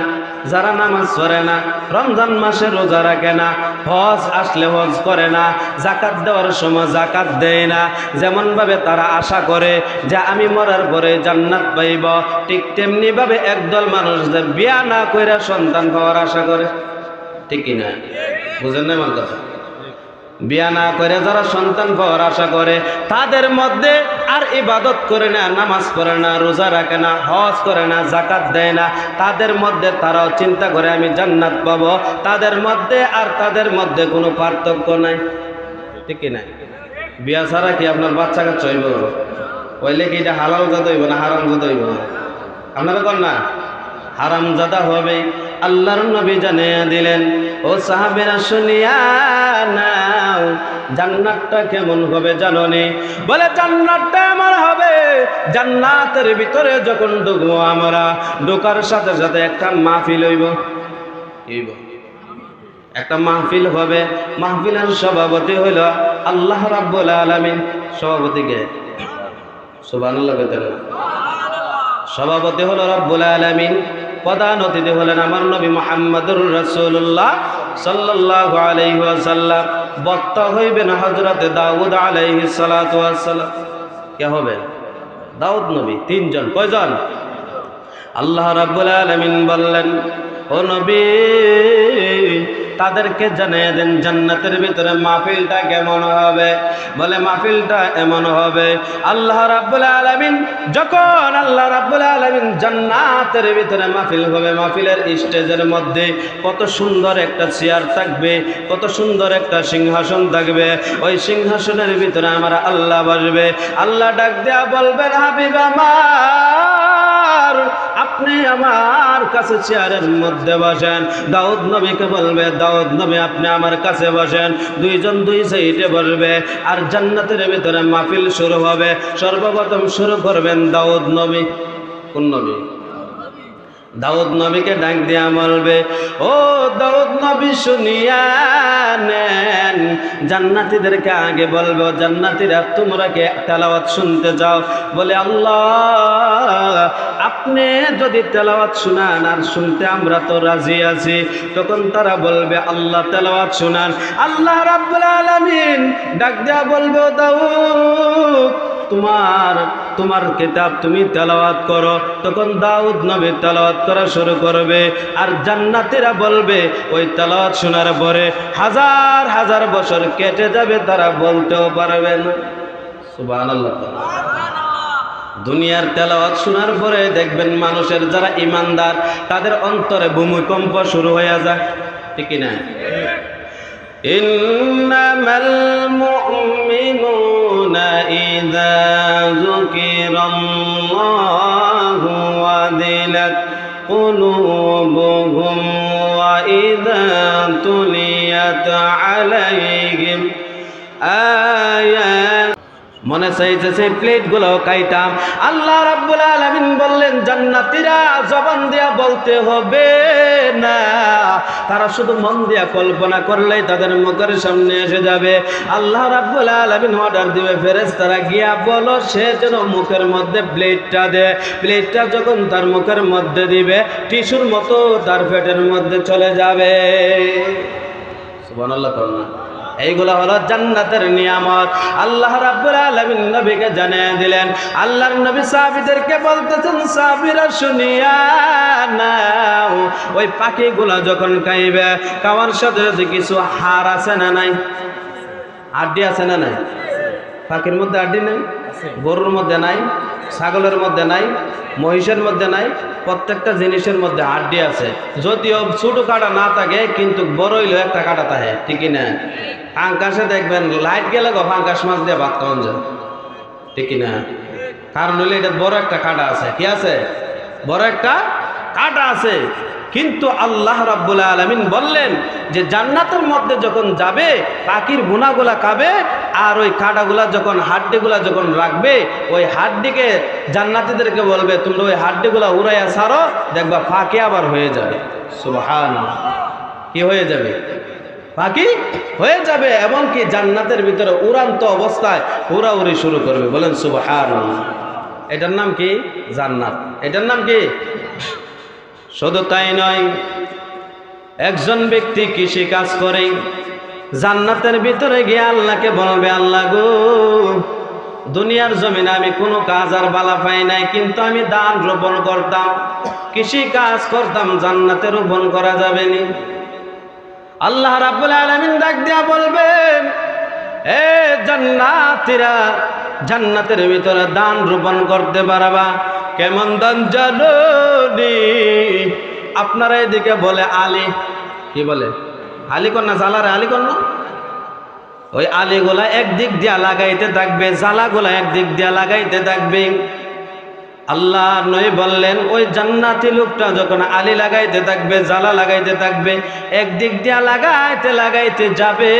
যারা নামাজ পড়ে না, রমজান মাসে রোজা রাখে না, হজ আসলে হজ করে না, যাকাত দেওয়ার সময় যাকাত দেয় না, যেমন ভাবে তারা আশা করে যে আমি মরার পরে জান্নাত পাইব, ঠিক তেমনি ভাবে একদল মানুষদের বিয়া না কইরা সন্তান পাওয়ার আশা করে, ঠিক কি না? বুঝেন না আমার কথা? বিয়া না করে যারা সন্তান পাওয়ার আশা করে, তাদের মধ্যে আর ইবাদত করে না, নামাজ পড়ে না, রোজা রাখে না, হজ করে না, যাকাত দেয় না, তাদের মধ্যে তারাও চিন্তা করে আমি জান্নাত পাবো, তাদের মধ্যে আর তাদের মধ্যে কোনো পার্থক্য নাই, ঠিক কি না? বিয়া ছাড়া কি আপনার বাচ্চা কাচ্চা হইব? হইলে কি এটা হালাল জাদা হইব না হারাম জাদা হইব? আপনারা কর না, হারাম জাদা হবে। আল্লাহর নবী জানিয়ে দিলেন, ও সাহাবীরা শুনিয়া নাও, জান্নাতটা কেমন হবে জানো নি? বলে জান্নাতটা এমন হবে, জান্নাতের ভিতরে যখন ঢুকবো আমরা, ঢোকার সাথে সাথে একটা মাহফিল হইব। একটা মাহফিল হবে, মাহফিলের সভাপতি হইল আল্লাহ রাব্বুল আলামিন। সভাপতিকে সুবহানাল্লাহ কইতেন। সভাপতি হলো রব্বুল আলামিন, প্রধান অতিথি হলেন আমার নবী মুহাম্মদুর রাসূলুল্লাহ সাল্লাল্লাহু আলাইহি ওয়াসাল্লাম। বক্তা হইবেন হযরতে দাউদ আলাইহিস সালাতু ওয়াস সালাম। কে হবে? দাউদ নবী। তিনজন। কয়জন? আল্লাহ রাব্বুল আলামিন বললেন, ও নবী, তাদেরকে জানিয়ে দেন জান্নাতের ভিতরে মাহফিলটা কেমন হবে। বলে মাহফিলটা এমন হবে, আল্লাহ রাব্বুল আলামিন যখন আল্লাহ রাব্বুল আলামিন জান্নাতের ভিতরে মাহফিল হবে, মাহফিলের স্টেজের মধ্যে কত সুন্দর একটা চেয়ার থাকবে, কত সুন্দর একটা সিংহাসন থাকবে। ওই সিংহাসনের ভিতরে আমার আল্লাহ বসবে। আল্লাহ ডাক দেয়া বলবেন, হাবিব আমার, আপনি আমার কাছে চেয়ারের মধ্যে বসেন। দাউদ নবীকে বলবে, দাউদ নবী আপনি আমার কাছে বসেন। দুইজন দুই সাইডে বসবে, আর জান্নাতের ভিতরে মাহফিল শুরু হবে। সর্বপ্রথম শুরু করবেন দাউদ নবী। কোন নবী? দাউদ নবীকে ডাক দিয়া বলবে, ও দাউদ নবী শুনিয়া নেন। জান্নাতীদেরকে আগে বলবে, জান্নাতীরা তোমরা কে তেলাওয়াত শুনতে যাও। বলে আল্লাহ, আপনি যদি তেলাওয়াত শুনান আর শুনতে আমরা তো রাজি আছি। তখন তারা বলবে, আল্লাহ তেলাওয়াত শুনান। আল্লাহ রাব্বুল আলামিন ডাক দিয়া বলবে, দাউদ তোমার কিতাব তুমি তেলাওয়াত করো। তখন দাউদ নবী তেলাওয়াত করা শুরু করবে, আর জান্নাতীরা বলবে, ওই তেলাওয়াত শোনার পরে হাজার হাজার বছর কেটে যাবে, তারা বলতেও পারবে না। সুবহানাল্লাহ। দুনিয়ার তেলাওয়াত শোনার পরে দেখবেন মানুষের যারা ইমানদার, তাদের অন্তরে ভূমিকম্প শুরু হয়ে যায়, ঠিক কি না? ইন্নামাল মুমিনুনা ইযা যুকিরাল্লাহু ওয়াজিলাত কুলুবুহুম ওয়া ইযা তুলিয়াত আলাইহিম আয়াত। মনে চাইছে সেই প্লেটগুলো খাইতাম। আল্লাহ রাব্বুল আলামিন বললেন, জান্নাতীরা জবান দিয়া বলতে হবে না, তারা শুধু মন দিয়া কল্পনা করলেই তাদের মুখের সামনে এসে যাবে। আল্লাহ রাব্বুল আলামিন অর্ডার দিবে, ফেরেশতারা গিয়া বলো সে যেন মুখের মধ্যে প্লেটটা দেয়। প্লেটটা যখন তার মুখের মধ্যে দিবে, টিস্যুর মতো তার পেটের মধ্যে চলে যাবে। সুবহানাল্লাহ। এইগুলা হলো জান্নাতের নিয়ামত। আল্লাহ রাব্বুল আলামিন নবীকে জানিয়ে দিলেন। আল্লাহর নবী সাহাবীদেরকে বলতেছেন, সাহাবীরা শুনিয়া নাও, ওই পাখিগুলা যখন খাইবে, খাওয়ার সাথে সাথে কিছু হাড় আছে না নাই? হাড্ডি আছে না নাই? পাখির মধ্যে হাড্ডি নাই? গরুর মধ্যে নাই, ছাগলের মধ্যে নাই, মহিষের মধ্যে নাই, প্রত্যেকটা জিনিসের মধ্যে হাড্ডি আছে। যদিও ছোট কাটা না থাকে কিন্তু বড় হইলেও একটা কাটা থাকে, ঠিকই না? ফাঙ্কাসে দেখবেন লাইট গেলে ফাঙ্কাস মাছ দিয়ে ভাত খাওয়ান যায়, ঠিকই না? কারণ হইলে এটা বড় একটা কাটা আছে। কি আছে? বড় একটা কাটা আছে। কিন্তু আল্লাহ রাব্বুল আলামিন বললেন যে জান্নাতের মধ্যে যখন যাবে পাখির বোনাগুলা খাবে, আর ওই কাঁটাগুলা যখন হাড্ডিগুলা যখন রাখবে ওই হাড্ডিকে জান্নাতীদেরকে বলবে তোমরা ওই হাড্ডিগুলা উড়াইয়া ছাড়ো, দেখবা ফাঁকি আবার হয়ে যাবে। সুবহানাল্লাহ। কি হয়ে যাবে? পাখি হয়ে যাবে, এবং কি জান্নাতের ভিতরে উড়ান্ত অবস্থায় উড়াউড়ি শুরু করবে। বলেন সুবহানাল্লাহ। এটার নাম কি? জান্নাত। এটার নাম কি? শুধু তাই নয়, একজন ব্যক্তি কৃষি কাজ করে জান্নাতের ভিতরে গিয়ে আল্লাহকে বলবে, আল্লাহ গো, দুনিয়ার জমিনে আমি কোনো কাজ আর বালা পাই নাই, কিন্তু আমি ধান রোপণ করতাম, কৃষি কাজ করতাম, জান্নাতে রোপণ করা যাবে নি? আল্লাহ রাব্বুল আলামিন ডাক দিয়া বলবেন, এ জান্নাতীরা, জান্নাতের ভিতরে ধান রোপণ করতে পারবা? কেমন ধান জানো নি? আপনারা এদিকে বলে আলি, কি বলে? আলি কন্যা, জালারে আলি কন্যা। ওই আলিগুলা একদিক দিয়া লাগাইতে থাকবে, জালাগুলা একদিক দিয়া লাগাইতে থাকবে। আল্লাহ নবী বললেন, ওই জান্নাতি লোকটা যখন আলি লাগাইতে থাকবে, জালা লাগাইতে থাকবে, একদিক দিয়া লাগাইতে লাগাইতে যাবে,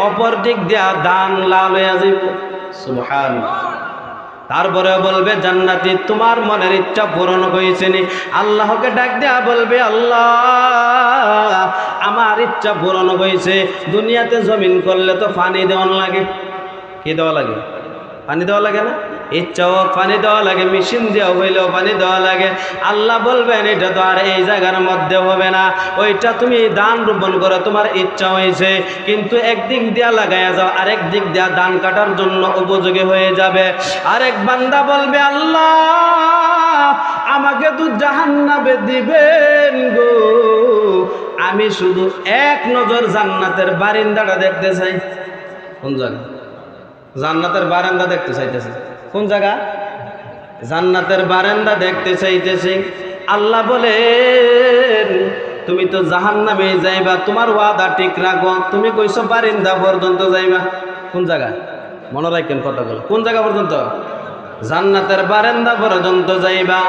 অপর দিক দিয়া ধান লাল হইয়া যাবে। সুবহানাল্লাহ। তারপরে বলবে, জান্নাতি তোমার মনের ইচ্ছা পূরণ হয়েছে নি? আল্লাহকে ডাক দেয়া বলবে, আল্লাহ আমার ইচ্ছা পূরণ হয়েছে। দুনিয়াতে জমিন করলে তো পানি দেওয়ান লাগে। কি দেওয়া লাগে? পানি দেওয়া লাগে না? ইচ্ছাও পানি দেওয়া লাগে, মেশিন দেওয়া হইলেও পানি দেওয়া লাগে। আল্লাহ বলবেন, এটা তো আর এই জায়গার মধ্যে হবে না, ওইটা তুমি ধান রোপণ করো, তোমার ইচ্ছা হয়েছে, কিন্তু একদিক দিয়া লাগাইয়া যাও, আরেক দিক দিয়া ধান কাটার জন্য উপযোগী হয়ে যাবে। আরেক বান্দা বলবে, আল্লাহ আমাকে তো জাহান্নামে দিবেন গো, আমি শুধু এক নজর জান্নাতের বারিন্দাটা দেখতে চাই। কোন জায়গা? জান্নাতের বারান্দা দেখতে চাইতেছে। কোন জায়গা? জান্নাতের বারান্দা দেখতে চাইতেছে। আল্লাহ বলেন, তুমি তো জাহান্নামে যাইবা, তোমার ওয়াদা ঠিক রাখো, তুমি কইছো বারিন্দা পর্যন্ত যাইবা। কোন জায়গা? মনে রাখেন কথাগুলো। কোন জায়গা পর্যন্ত? জান্নাতের বারান্দা পর্যন্ত যাইবা।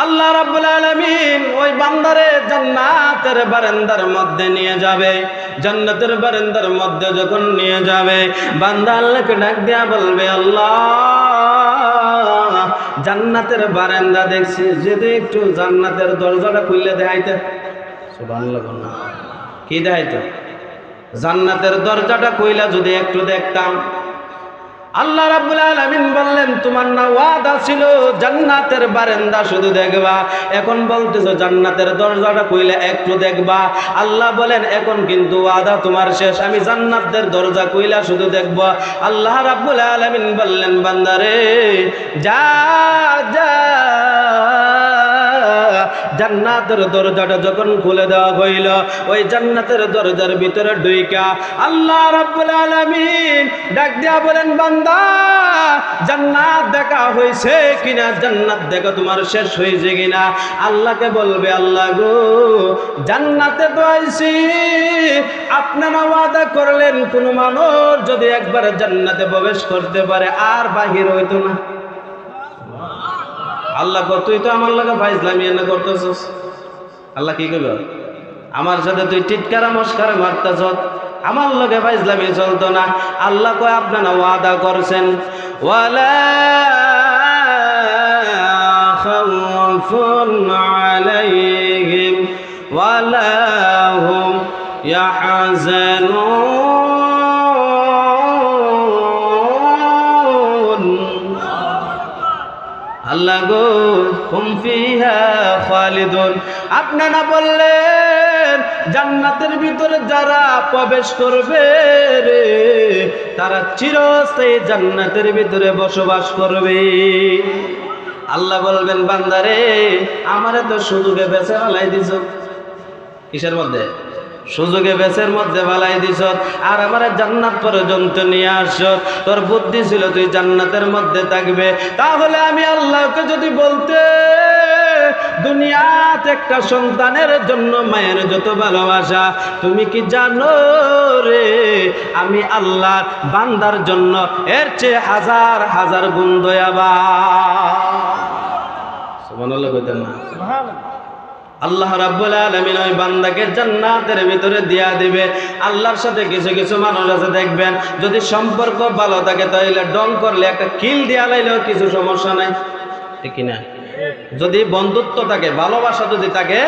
আল্লাহ রাব্বুল আলামিন ওই বান্দারে জান্নাতের বারান্দার মধ্যে নিয়ে যাবে। জান্নাতের বারান্দার মধ্যে যখন নিয়ে যাবে, বান্দা আল্লাহকে ডাক দিয়া বলবে, আল্লাহ জান্নাতের বারান্দা দেখছি, যদি একটু জান্নাতের দরজাটা খুললে দেখাইতে। সুবহানাল্লাহ। কি দেখাইতে? জান্নাতের দরজাটা খুইলা যদি একটু দেখতাম। আল্লাহ রাব্বুল আলামিন বললেন, তোমার না ওয়াদা ছিল জান্নাতের বারান্দা শুধু দেখবা, এখন বলতেছো জান্নাতের দরজাটা খুইলে একটু দেখবা। আল্লাহ বলেন, এখন কিন্তু ওয়াদা তোমার শেষ, আমি জান্নাতের দরজা খুইলা শুধু দেখব। আল্লাহ রাব্বুল আলামিন বললেন, বান্দারে যা যা, জান্নাতের দরজাটা যখন খুলে দেওয়া হইল, ওই জান্নাতের দরজার ভিতরে ঢুইকা আল্লাহ রাব্বুল আলামিন ডাক দিয়া বলেন, বান্দা জান্নাত দেখা হয়েছে কিনা, জান্নাত দেখা তোমার শেষ হয়েছে কিনা? আল্লাহকে বলবে, আল্লাহ গো, জান্নাতে তো আইছি, আপনারা ওয়াদা করলেন কোন মানুষ যদি একবার জান্নাতে প্রবেশ করতে পারে আর বাহির হইতো না। আল্লাহ কর, তুই তো আমার লগে ফাইজলামি এনে করতেছস। আল্লাহ কি কইব? আমার সাথে তুই টিটকারা মস্কারা মারতেছ, আমার লগে ফাইজলামি চলতো না। আল্লাহ কয়, আপনারা ওয়াদা করছেন, ওয়ালা খাউফুন আলাইহিম ওয়ালা হুম ইয়াহজানুন। আল্লাহ গো, হুম ফিহা খালিদুন। আপনারা বললেন জান্নাতের ভিতরে যারা প্রবেশ করবে রে, তারা চিরস্থায়ী জান্নাতের ভিতরে বসবাস করবে। আল্লাহ বলবেন, বান্দারে আমারে তো সুযোগে বেঁচে ফেলাই দিছ। কিসের মধ্যে? সুযোগে বেচের মধ্যে বালাই দিছ আর আমার জান্নাত পর্যন্ত নিয়ে আস। তোর বুদ্ধি ছিল তুই জান্নাতের মধ্যে থাকবে, তাহলে আমি আল্লাহকে যদি বলতে দুনিয়াতে একটা সন্তানের জন্য মায়ের যত ভালোবাসা, তুমি কি জানো রে আমি আল্লাহ বান্দার জন্য এর চেয়ে হাজার হাজার গুণ দয়াবান। সুবহানাল্লাহ কইতেন না? আল্লাহ রাব্বুল আলামিন ওই বান্দাকে জান্নাতের ভিতরে দিয়া দিবে। আল্লাহর সাথে কিছু কিছু মানুষ আছে দেখবেন, যদি সম্পর্ক ভালো থাকে তাহলে ডং করলে একটা কিল দিয়া লাইলেও কিছু সমস্যা নাই, ঠিক না? যদি বন্ধুত্ব থাকে, ভালোবাসা যদি থাকে,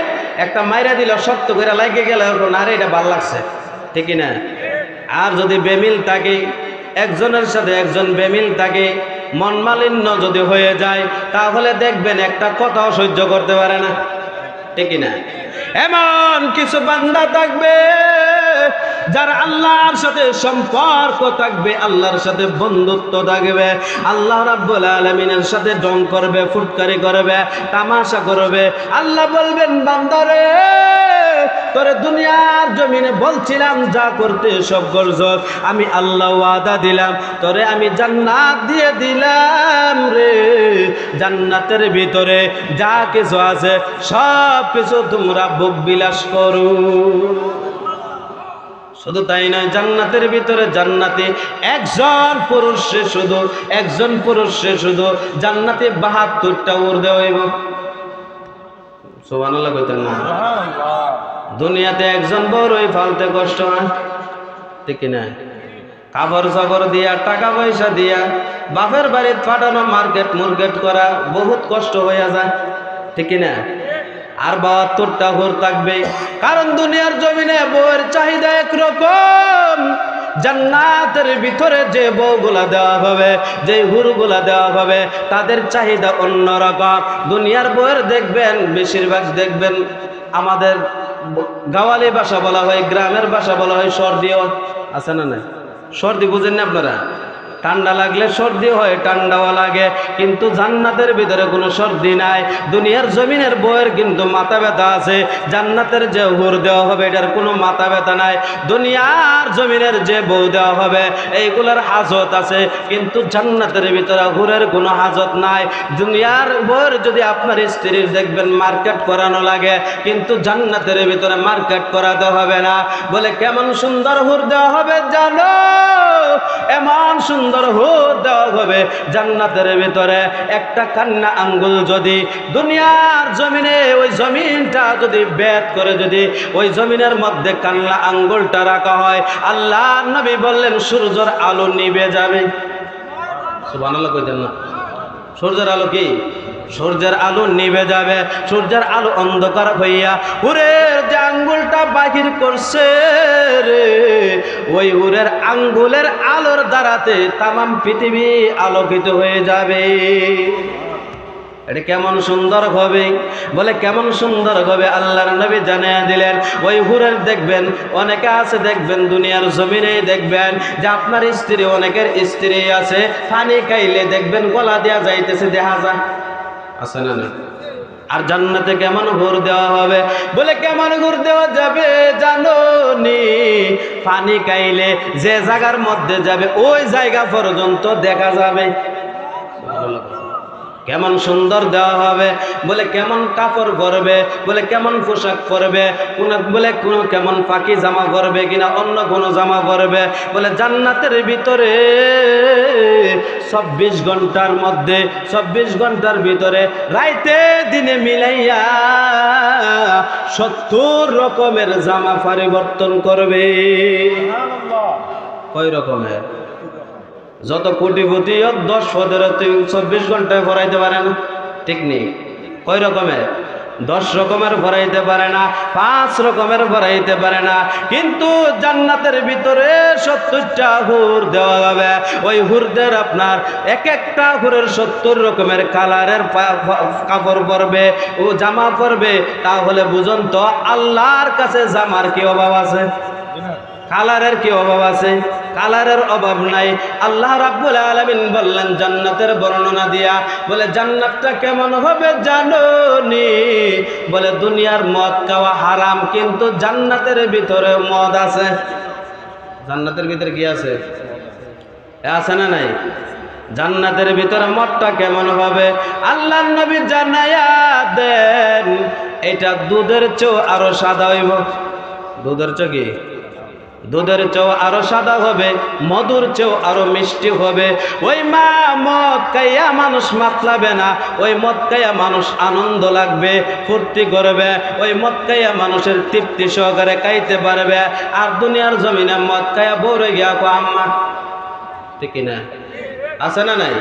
একটা মাইরা দিলে শক্ত করে লাগে গেলে আরে এটা ভালো লাগছে, ঠিক না? আর যদি বেমিল থাকে, একজনের সাথে একজন বেমিল থাকে, মন মালিন্য যদি হয়ে যায়, তাহলে দেখবেন একটা কথাও সহ্য করতে পারে না, ঠিক না? এমন কিছু বান্দা থাকবে যারা আল্লাহর সাথে সম্পর্ক থাকবে, আল্লাহর সাথে বন্ধুত্ব থাকবে, আল্লাহ রাব্বুল আলামিনের সাথে ডং করবে, ফুটকারি করবে, তামাশা করবে। আল্লাহ বলবেন বান্দারে তোরে দুনিয়ার জমিনে বলছিলাম যা করতে সব করছ, আমি আল্লাহ ওয়াদা দিলাম তোরে আমি জান্নাত দিয়ে দিলাম রে। জান্নাতের ভিতরে যা কিছু আছে সব কিছু তোমরা ভোগ বিলাস করো। শুধু তাই নয়, জান্নাতের ভিতরে জান্নাতে একজন পুরুষে শুধু জান্নাতে 72টা উর দেওয়া হইব। সুবহানাল্লাহ কইতেন না? দুনিয়াতে একজন বড়ই ফালতে কষ্ট হয়, ঠিক না? কাপড় চাপড় দিয়া, টাকা পয়সা দিয়া, বাপের বাড়িতে পাঠানো, মার্কেট করা বহুত কষ্ট হইয়া যায়, ঠিক না? আর 72টা হুর থাকবে, কারণ দুনিয়ার জমিনে বউয়ের চাহিদা একরকম, জান্নাতের ভিতরে যে বউগুলা দেওয়া হবে, যে হুরগুলা দেওয়া হবে, তাদের চাহিদা অন্যরকম। দুনিয়ার বউয়ের দেখবেন বেশিরভাগ দেখবেন, আমাদের গাওয়ালি ভাষা বলা হয়, গ্রামের ভাষা বলা হয় সর্দিও আছে না? নাই সর্দি বুঝেন না আপনারা? ঠান্ডা লাগলে সর্দি হয়, ঠান্ডাও লাগে, কিন্তু জান্নাতের ভিতরে কোনো সর্দি নাই। দুনিয়ার জমিনের বউয়ের কিন্তু মাথা ব্যথা আছে, জান্নাতের যে হুর দেওয়া হবে এটার কোনো মাথা ব্যথা নাই। দুনিয়ার জমিনের যে বউ দেওয়া হবে এইগুলোর হাজত আছে, কিন্তু জান্নাতের ভিতরে হুরের কোনো হাজত নাই। দুনিয়ার বউয়ের যদি আপনার স্ত্রীর দেখবেন মার্কেট করানো লাগে, কিন্তু জান্নাতের ভিতরে মার্কেট করাতে হবে না। বলে কেমন সুন্দর হুর দেওয়া হবে জানো? এমন সুন্দর হুর দেওয়া হবে জান্নাতের ভিতরে, একটা কান্না আঙ্গুল যদি দুনিয়ার জমিনে ওই জমিনটা যদি বেদ করে যদি ওই জমিনের মধ্যে কান্না আঙ্গুলটা রাখা হয়, আল্লাহ নবী বললেন সূর্যের আলো নিভে যাবে। সুবহানাল্লাহ কইতেন না? সূর্যের আলো কি? সূর্যের আলো নিভে যাবে, সূর্যের আলো অন্ধকার হইয়া হুরের যে আঙ্গুলটা বাহির করছে রে, ওই হুরের আঙ্গুলের আলোর দ্বারাতে তামাম পৃথিবী আলোকিত হয়ে যাবে। এটা কেমন সুন্দর হবে? বলে কেমন সুন্দর হবে আল্লাহর নবী জানিয়ে দিলেন। ওই হুরের দেখবেন অনেকে আছে, দেখবেন দুনিয়ার জমিনে দেখবেন যে আপনার স্ত্রী, অনেকের স্ত্রী আছে, পানি খাইলে দেখবেন গলা দেওয়া যাইতেছে, দেখা যায়, আছে না? না? আর জান্নাতে কেমন হুর দেওয়া হবে? বলে কেমন হুর দেওয়া যাবে জানো নি? পানি খাইলে যে জায়গার মধ্যে যাবে ওই জায়গা পর্যন্ত দেখা যাবে। কেমন সুন্দর দেওয়া হবে? বলে কেমন কাপড় পরবে? বলে কেমন পোশাক পরবে? বলে কোন কেমন পাখি জামা পরবে কিনা অন্য কোনো জামা পরবে? বলে জান্নাতের ভিতরে 24 ঘন্টার মধ্যে 24 ঘন্টার ভিতরে রাইতে দিনে মিলাইয়া 70 রকমের জামা পরিবর্তন করবে। কয় রকমের? যত কোটিপতি 10-15 24 ঘন্টায় ভরাইতে পারে না, ঠিক নেই? কয় রকমের? 10 রকমের ভরাইতে পারে না, 5 রকমের ভরাইতে পারে না, কিন্তু জান্নাতের ভিতরে 70টা হুর দেওয়া হবে। ওই হুরদের আপনার এক একটা হুরের 70 রকমের কালারের কাপড় পরবে ও জামা পরবে। তাহলে বুঝুন তো আল্লাহর কাছে জামার কি অভাব আছে? কালারের কি অভাব আছে? কালারের অভাব নাই। আল্লাহ রাব্বুল আলামিন বললেন জান্নাতের বর্ণনা দিয়া, বলে জান্নাতটা কেমন হবে জানোনি? বলে দুনিয়ার মদ খাওয়া হারাম, কিন্তু জান্নাতের ভিতরে মদ আছে। জান্নাতের ভিতরে কি আছে? আছে না নাই? জান্নাতের ভিতরে মদটা কেমন হবে? আল্লাহর নবী জানায়া দেন, এটা দুধের চেয়েও আরো সাদা হইব। দুধের চেয়ে কি? দুধের চেয়েও আরো সাদা হবে, মধুর চেয়েও আরো মিষ্টি হবে। ওই মা মদ খাইয়া মানুষ মাতলাবে না, ওই মদ খাইয়া মানুষ আনন্দ লাগবে, ফুর্তি করবে, ওই মদ খাইয়া মানুষের তৃপ্তি সহকারে খাইতে পারবে। আর দুনিয়ার জমিনে মদ খাইয়া বউরে গিয়া কো আম্মা, ঠিক না? আছে না নাই?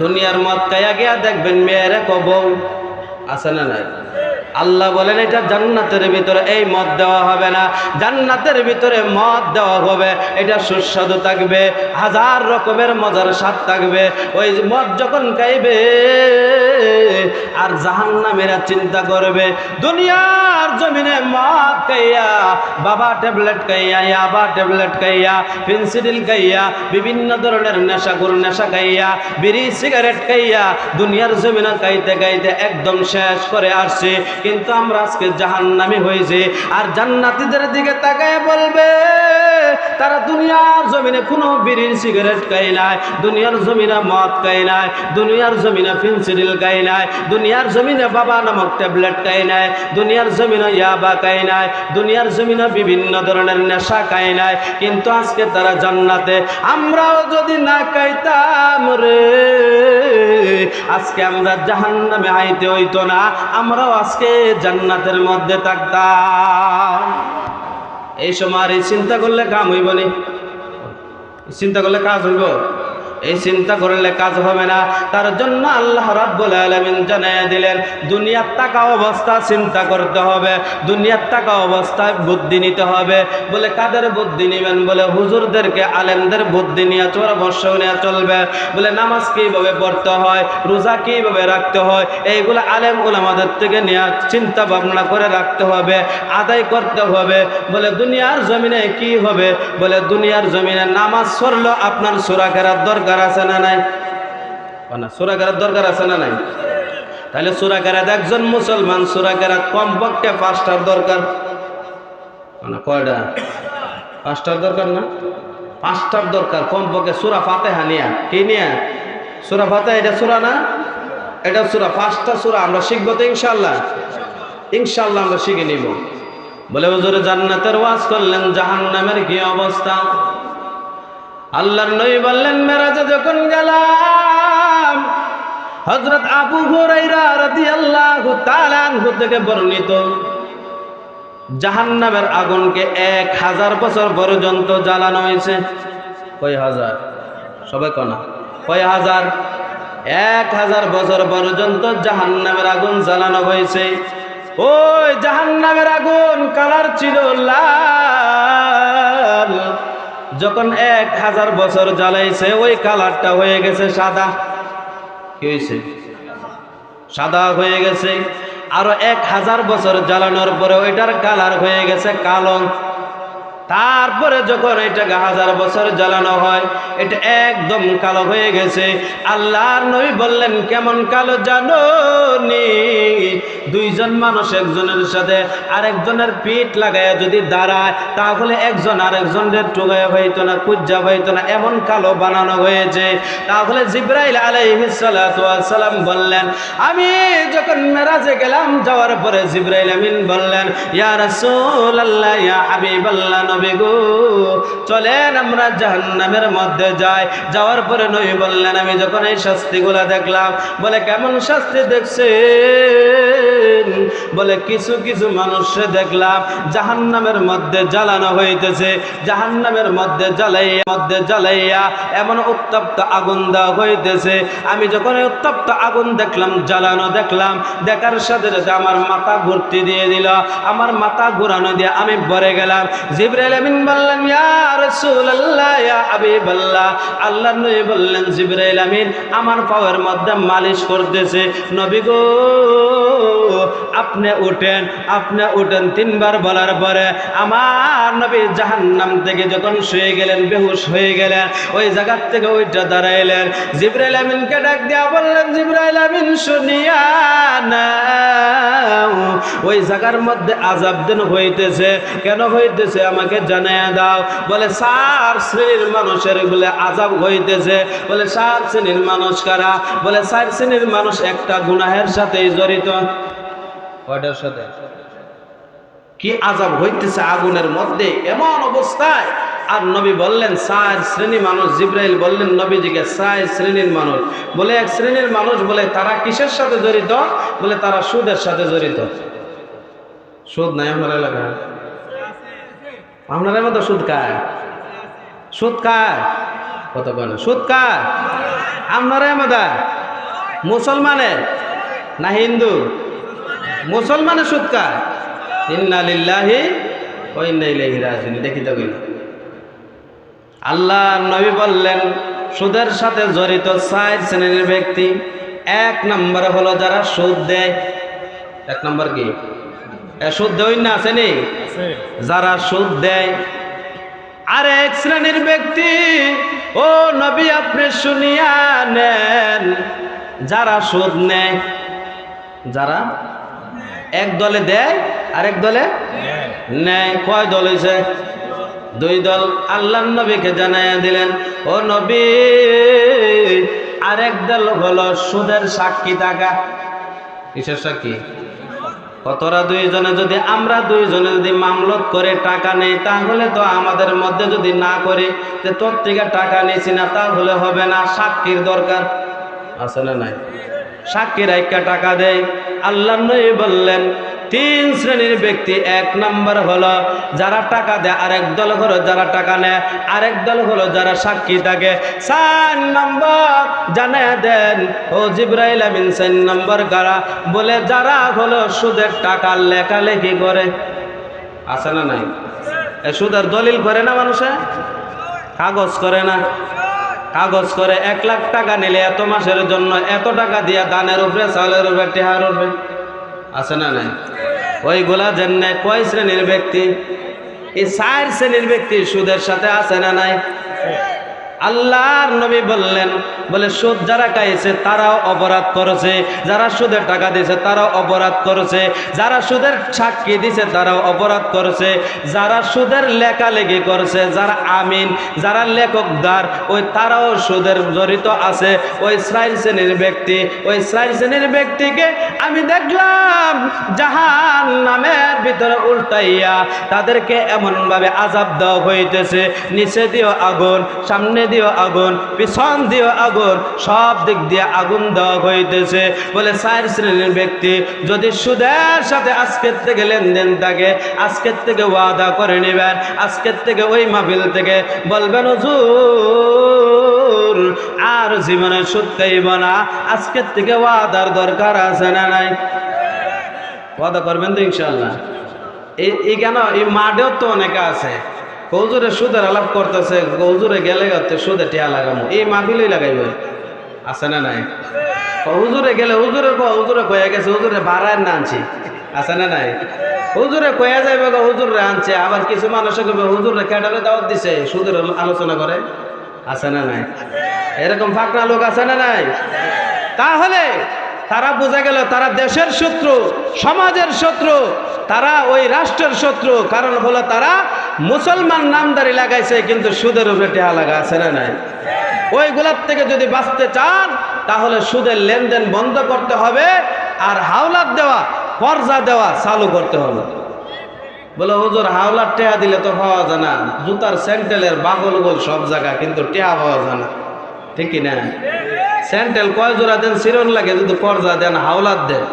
দুনিয়ার মদ খাইয়া গিয়া দেখবেন মেয়েরে কো বউ, আছে না নাই? আল্লাহ বলেন এটা জান্নাতের ভিতরে এই মদ দেওয়া হবে না, জান্নাতের ভিতরে মদ দেওয়া হবে, এটা সুস্বাদু থাকবে, হাজার রকমের মজার স্বাদ থাকবে। ওই মদ যখন খাইবে আর জাহান্নামীরা চিন্তা করবে, দুনিয়ার জমিনে মদ খাইয়া, বাবা ট্যাবলেট খাইয়া, ইয়াবা ট্যাবলেট খাইয়া, পেন্সিডিল খাইয়া, বিভিন্ন ধরনের নেশা খাইয়া, বিড়ি সিগারেট খাইয়া দুনিয়ার জমিনে খাইতে খাইতে একদম শেষ করে আসছে, কিন্তু আমরা আজকে জাহান্নামী হয়েছে। আর জান্নাতীদের দিকে তাকায় বলবে তারা দুনিয়ার জমিনে কোনো বিড়ি সিগারেট খায় নাই, দুনিয়ার জমিনে মদ খায় নাই, দুনিয়ার জমিনে পেন্সিডিল খায় নাই, দুনিয়ার জমিনে বাবা নামক ট্যাবলেট খায় নাই, দুনিয়ার জমিনে ইয়াবা খায় নাই, দুনিয়ার জমিনে বিভিন্ন ধরনের নেশা খায় নাই, কিন্তু আজকে তারা জান্নাতে। আমরাও যদি না খাইতাম রে, আজকে আমরা জাহান্নামে আইতে হইতো না, আমরাও আজকে জান্নাতের মধ্যে থাকতাম। এই সময় আর এই চিন্তা করলে কাম হইব নি? চিন্তা করলে কাজ হইব? এই চিন্তা করলে কাজ হবে না। তার জন্য আল্লাহ রাব্বুল আলামিন জানায়া দিলেন দুনিয়ার টাকা অবস্থা চিন্তা করতে হবে, দুনিয়ার টাকা অবস্থায় বুদ্ধি নিতে হবে। বলে কাদের বুদ্ধি নেবেন? বলে হুজুরদেরকে, আলেমদের বুদ্ধি নিয়ে পরামর্শ নিয়ে চলবে। বলে নামাজ কিভাবে পড়তে হয়, রোজা কিভাবে রাখতে হয়, এইগুলো আলেম উলামাদের থেকে নিয়ে চিন্তা ভাবনা করে রাখতে হবে, আদায় করতে হবে। বলে দুনিয়ার জমিনে কি হবে? বলে দুনিয়ার জমিনে নামাজ পড়লো আপনার সূরা কেরাত দরকার আছে না নাই? সূরা কেরাত দরকার আছে না নাই? তাহলে সূরা কেরাত একজন মুসলমান সূরা কেরাত কমপক্ষে 5টার দরকার। কয়টা? 5টার দরকার না? 5টার দরকার কমপক্ষে। সূরা ফাতিহা নিয়া, কি নিয়া? সূরা ফাতিহা, এটা সূরা না? এটা সূরা। 5টা সূরা আমরা শিখবো তো ইনশাআল্লাহ। ইনশাআল্লাহ আমরা শিখে নিব। বলে হুজুর জান্নাতের ওয়াজ করলেন, জাহান্নামের কি অবস্থা? আল্লাহর নবী বললেন মেরাজে যখন গেলাম, হযরত আবু হুরায়রা রাদিয়াল্লাহু তাআলা আনহু থেকে বর্ণিত, জাহান্নামের আগুনকে 1000 বছর পর্যন্ত জ্বালানো হয়েছে। কয় হাজার? সবাই কনা কয় হাজার? 1000 বছর পর্যন্ত জাহান্নামের আগুন জ্বালানো হয়েছে। ওই জাহান্নামের আগুন কালার ছিল লাল, যখন 1000 বছর জ্বালাইছে ওই কালারটা হয়ে গেছে সাদা। কি হয়েছে? সাদা হয়ে গেছে। আরো 1000 বছর জ্বালানোর পরে ওইটার কালার হয়ে গেছে কালো। তারপরে যখন এটাকে 1000 বছর জ্বালানো হয়, এটা একদম কালো হয়ে গেছে। আল্লাহর নবী বললেন কেমন কালো জানো নি? দুইজন মানুষ একজনের সাথে আরেকজনের পিঠ লাগাইয়া যদি দাঁড়ায়, তাহলে একজন আরেকজনের টোগায় হইতো না, কুজ্জা হইতো না, এমন কালো বানানো হয়েছে। তাহলে জিবরাইল আলাইহিস সালাতু ওয়াস সালাম বললেন, আমি যখন মেরাজে গেলাম, যাওয়ার পরে জিবরাইল আমিন বললেন, ইয়া রাসূলুল্লাহ, ইয়া হাবিবাল্লাহ, নবী গো চলেন আমরা জাহান্নামের মধ্যে যাই। যাওয়ার পরে নবী বললেন, আমি যখন এই শাস্তিগুলা দেখলাম, বলে কেমন শাস্তি দেখছেন? বলে কিছু কিছু মানুষে দেখলাম জাহান্নামের মধ্যে জ্বালানো হইতেছে, জাহান্নামের মধ্যে জ্বালাইয়া এমন উত্তপ্ত আগুন দেওয়া হইতেছে। আমি যখন এই উত্তপ্ত আগুন দেখলাম, জ্বালানো দেখলাম, দেখার সাথে সাথে আমার মাথা ঘুরতে দিয়ে দিল, আমার মাথা ঘুরানো দিয়ে আমি ভরে গেলাম। জিবরাইল জিবরাইল আমিন বললেন, ইয়া রাসূলুল্লাহ, ইয়া হাবিবাল্লাহ, আল্লাহর নবী বললেন, জিবরাইল আমিন আমার পায়ের মধ্যে মালিশ করতেছে। নবী গো আপনি উঠেন, আপনি উঠেন। তিনবার বলার পরে আমার নবী জাহান্নাম থেকে যখন শুয়ে গেলেন, বেহুশ হয়ে গেলেন, ওই জায়গার থেকে ওইটা দাঁড়াইলেন। জিবরাইল আমিনকে ডাক দিয়া বললেন, জিবরাইল আমিন শুনিয়া নাও, ওই জায়গার মধ্যে আযাব দেন হইতেছে। কেন হইতেছে আমাকে জানাইয়া দাও। বলে 4 শ্রেণীর মানুষের বলে আযাব হইতেছে। বলে 4 শ্রেণীর মানুষ কারা? বলে 4 শ্রেণীর মানুষ একটা গুনাহের সাথেই জড়িত। কয়টার সাথে? কি আযাব হইতেছে আগুনের মধ্যে এমন অবস্থায়। আর নবী বললেন 4 শ্রেণী মানুষ। জিবরাইল বললেন নবীজিকে 4 শ্রেণীর মানুষ। বলে 1 শ্রেণীর মানুষ, বলে তারা কিসের সাথে জড়িত? বলে তারা সুদের সাথে জড়িত। সুদ নাই আপনার এলাকায়? আপনার মতো সুদ খায়? সুদ খায়? কত বলে সুদ খায়? আপনারা মতো মুসলমানে না হিন্দু? মুসলমানে সুদ খায়। ইন্না লিল্লাহি ওয়া ইন্না ইলাইহি রাজিউন। দেখিতে গেল আল্লাহ নবী বললেন সুদের সাথে জড়িত 4 শ্রেণীর ব্যক্তি। 1 নম্বর হলো যারা সুদ দেয়। 1 নম্বর কি? সুদ দেয় না, আসেনি? যারা সুদ দেয়। আর 1 শ্রেণীর ব্যক্তি, ও নবী আপনি শুনিয়া নেন, যারা সুদ নেয়। যারা এক দলে দেয় আর এক দলে নেয়। কয় দল হয়েছে? 2 দল। আল্লাহর নবীকে জানাইয়া দিলেন, ও নবী আরেক দল হলো সুদের সাক্ষী থাকা। কিসের সাক্ষী? কতরা 2 জনে যদি আমরা 2 জনে যদি মামলত করে টাকা নেই, তাহলে তো আমাদের মধ্যে যদি না করি যে তোর থেকে টাকা নিয়েছি না, তাহলে হবে না। সাক্ষীর দরকার আছে না নাই? সাক্ষী রাইখা টাকা দেয়। আল্লাহর নবী বললেন 3 শ্রেণীর ব্যক্তি। 1 নম্বর হলো যারা টাকা দেয়, আরেক দল হলো যারা টাকা নেয়, আরেক দল হলো যারা সাক্ষী থাকে। 4 নম্বর জানিয়ে দেন ও জিবরাইল আমিন 4 নম্বর কারা? বলে যারা হলো সুদের টাকা লেখালেখি করে। আছে না নাই? সুদের দলিল করে না মানুষে? কাগজ করে না? কাগজ করে 1 লাখ টাকা নিলে এত মাসের জন্য এত টাকা দিয়া দানের উপরে, চালের উপরে, টেহার উপরে। আছে না নাই? ওইগুলা জেনে কয় শ্রেণীর ব্যক্তি? এই 4 শ্রেণীর ব্যক্তি সুদের সাথে আছে না নাই? আল্লাহর নবী বললেন, বলে সুদ যারা খাইছে তারাও অপরাধ করেছে, যারা সুদের টাকা দিয়েছে তারাও অপরাধ করেছে, যারা সুদের সাক্ষী দিয়েছে তারাও অপরাধ করেছে, যারা সুদের লেখালেখি করেছে, যারা আমিন, যারা লেখকদার, ওই তারাও সুদের জড়িত আছে। ওই 4 শ্রেণীর ব্যক্তি, ওই 4 শ্রেণীর ব্যক্তিকে আমি দেখলাম জাহান্নামের ভিতরে উল্টাইয়া তাদেরকে এমনভাবে আযাব দেওয়া হইতেছে, নিচে দিও আগুন, সামনে দিও আগুন, পিছন দিও আগুন, সব দিক দিয়ে আগুন দেওয়া হইতেছে। বলে 4 শ্রেণীর ব্যক্তি যদি সুদের সাথে আজকের থেকে লেনদেন থাকে, আজকের থেকে ওয়াদা করে নেবেন, আজকের থেকে ওই মাহফিল থেকে বলবেন হুজুর আর জীবনে সুদ খাইব না, আজকের থেকে ওয়াদার দরকার আছে না নাই? ওয়াদা করবেন তো ইনশাআল্লাহ? এই কেন এই মাঠেও তো অনেকে আছে হুজুরে সুদের আলাপ করতেছে, হুজুরে গেলে সুদে টিয়া লাগামো, এই মাহফিলই লাগাইব। আছে না নাই? হুজুরে গেলে হুজুরে কয়ে গেছে, হুজুরে ভাড়ায় না আনছি। আছে না নাই? হুজুরে কয়ে যাইবে হুজুরে আনছে। আবার কিছু মানুষে কবে হুজুরে ক্যাডারে দাওয়াত দিছে, সুদের আলোচনা করে। আছে না নাই? এরকম ফাঁকনা লোক আছে না নাই? তাহলে তারা বোঝা গেল তারা দেশের শত্রু, সমাজের শত্রু, তারা ওই রাষ্ট্রের শত্রু। কারণ হলো তারা মুসলমান নামদারি লাগাইছে কিন্তু সুদের উপরে টেহা লাগা। আছে না নাই? ওইগুলার থেকে যদি বাঁচতে চান তাহলে সুদের লেনদেন বন্ধ করতে হবে, আর হাওলাত দেওয়া, কর্জা দেওয়া চালু করতে হবে। বলে হুজুর হাওলার টেহা দিলে তো পাওয়া যায় না, জুতার স্যান্ডেলের বাগল গোল সব জায়গা, কিন্তু টেহা পাওয়া যায় না। ঠিক কিনা? স্যান্ডেল কয় জোড়া দেন চিরন লাগে, যদি কর্জা দেন, হাওলাত দেন,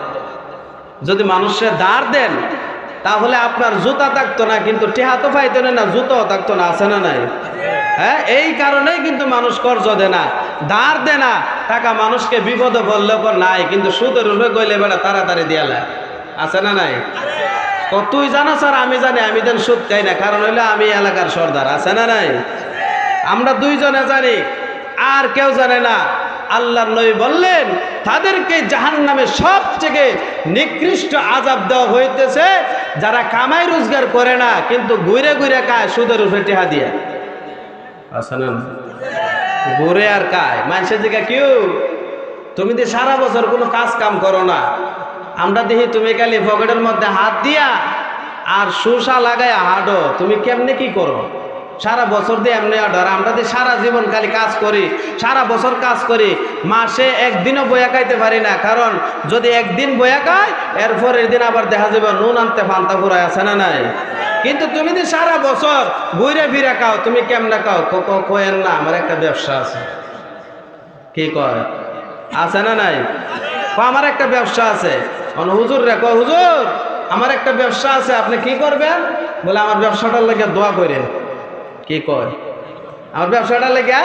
যদি মানুষের ধার দেন, তাহলে আপনার জুতা থাকতো না, কিন্তু টেহা তো পাইতো না, জুতাও থাকতো না। আছে না নাই? হ্যাঁ, এই কারণেই কিন্তু মানুষ কর্জ দেয় না, ধার দেয় না। টাকা মানুষকে বিপদে বললেও নাই, কিন্তু সুদের উপরে গইলে বেড়া তাড়াতাড়ি দিয়ালে। আছে না নাই? তুই জানা স্যার আমি জানি আমি দেন সুদ খাই না, কারণ হইলে আমি এলাকার সর্দার, আছে না নাই? আমরা দুইজনে জানি, আর কেউ জানে না। আল্লাহর নবী বললেন তাদেরকে জাহান্নামে সবথেকে নিকৃষ্ট আযাব দেওয়া হইতেছে যারা কামাই রোজগার করে না, কিন্তু ঘুরে ঘুরে খায় সুদের উপরে টেহা দিয়া। আছে না? ঘুরে আর খায়। মানুষের দিকে কেউ তুমি যে সারা বছর কোনো কাজ কাম করো না, আমরা দেখি তুমি খালি পকেটের মধ্যে হাত দিয়া আর সুসা লাগায় হাঁটো, তুমি কেমনে কি করো? সারা বছর দিয়ে এমনি অর্ডার। আমরা যে সারা জীবন খালি কাজ করি, সারা বছর কাজ করি, মাসে একদিনও বয়া খাইতে পারি না, কারণ যদি একদিন বয়া খাই এরপরের দিন আবার দেখা যাবে নুন আনতে ফান্তা ফুরায়, আছে না নাই? কিন্তু তুমি যে সারা বছর ঘুরে ফিরে খাও, তুমি কেমনে খাও? কয়েন না আমার একটা ব্যবসা আছে। কি কয়? আছে না নাই? আমার একটা ব্যবসা আছে। হুজুর রে কয়, হুজুর আমার একটা ব্যবসা আছে, আপনি কি করবেন? বলে আমার ব্যবসাটার লেগে দোয়া করেন। কি কয়? আমার ব্যবসাটার লেগে?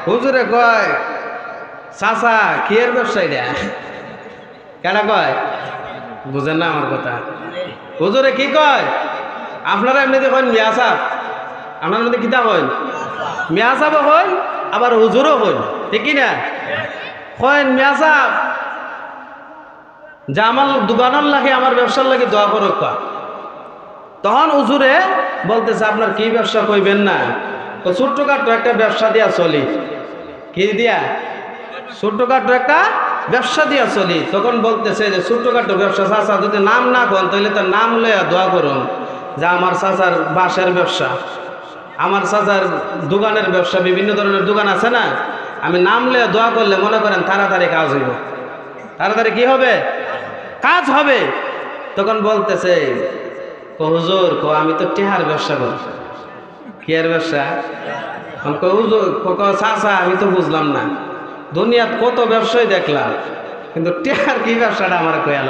হুজুরে কয়, চাচা কি এর ব্যবসা এটা? কেনা কয়? বুঝেন না আমার কথা? হুজুরে কি কয়? আপনারা এমনিতে কন মিয়া সাহেব, আপনার মধ্যে কিতাব হইন, মিয়া সাহেব হইন, আবার হুজুরও হইন, ঠিক না? কয়েন মিয়া সাহেব যে আমার দোকানের লাগে, আমার ব্যবসার লাগে দোয়া করো। তখন হুজুরে বলতেছে আপনার কি ব্যবসা কইবেন না? তো ছোট্টখাটো একটা ব্যবসা দিয়া চলি। কি দিয়া? ছোট্টখাটো একটা ব্যবসা দিয়া চলি। তখন বলতেছে যে ছোট্টখাটো ব্যবসা, চাচা যদি নাম না করেন তাহলে তার নাম লইয়া দোয়া করুন যে আমার চাচার বাঁশের ব্যবসা, আমার চাচার দোকানের ব্যবসা, বিভিন্ন ধরনের দোকান আছে না, আমি নাম লইয়া দোয়া করলে মনে করেন তাড়াতাড়ি কাজ হইব। তাড়াতাড়ি কি হবে? কাজ হবে। তখন বলতেছে হুজুর আমি তো টেহার ব্যবসা করি। কি এর ব্যবসা? হুজুর চাচা আমি তো বুঝলাম না, দুনিয়াত কত ব্যবসায় দেখলাম, কিন্তু টেহার কি ব্যবসাটা আমার কয়াল?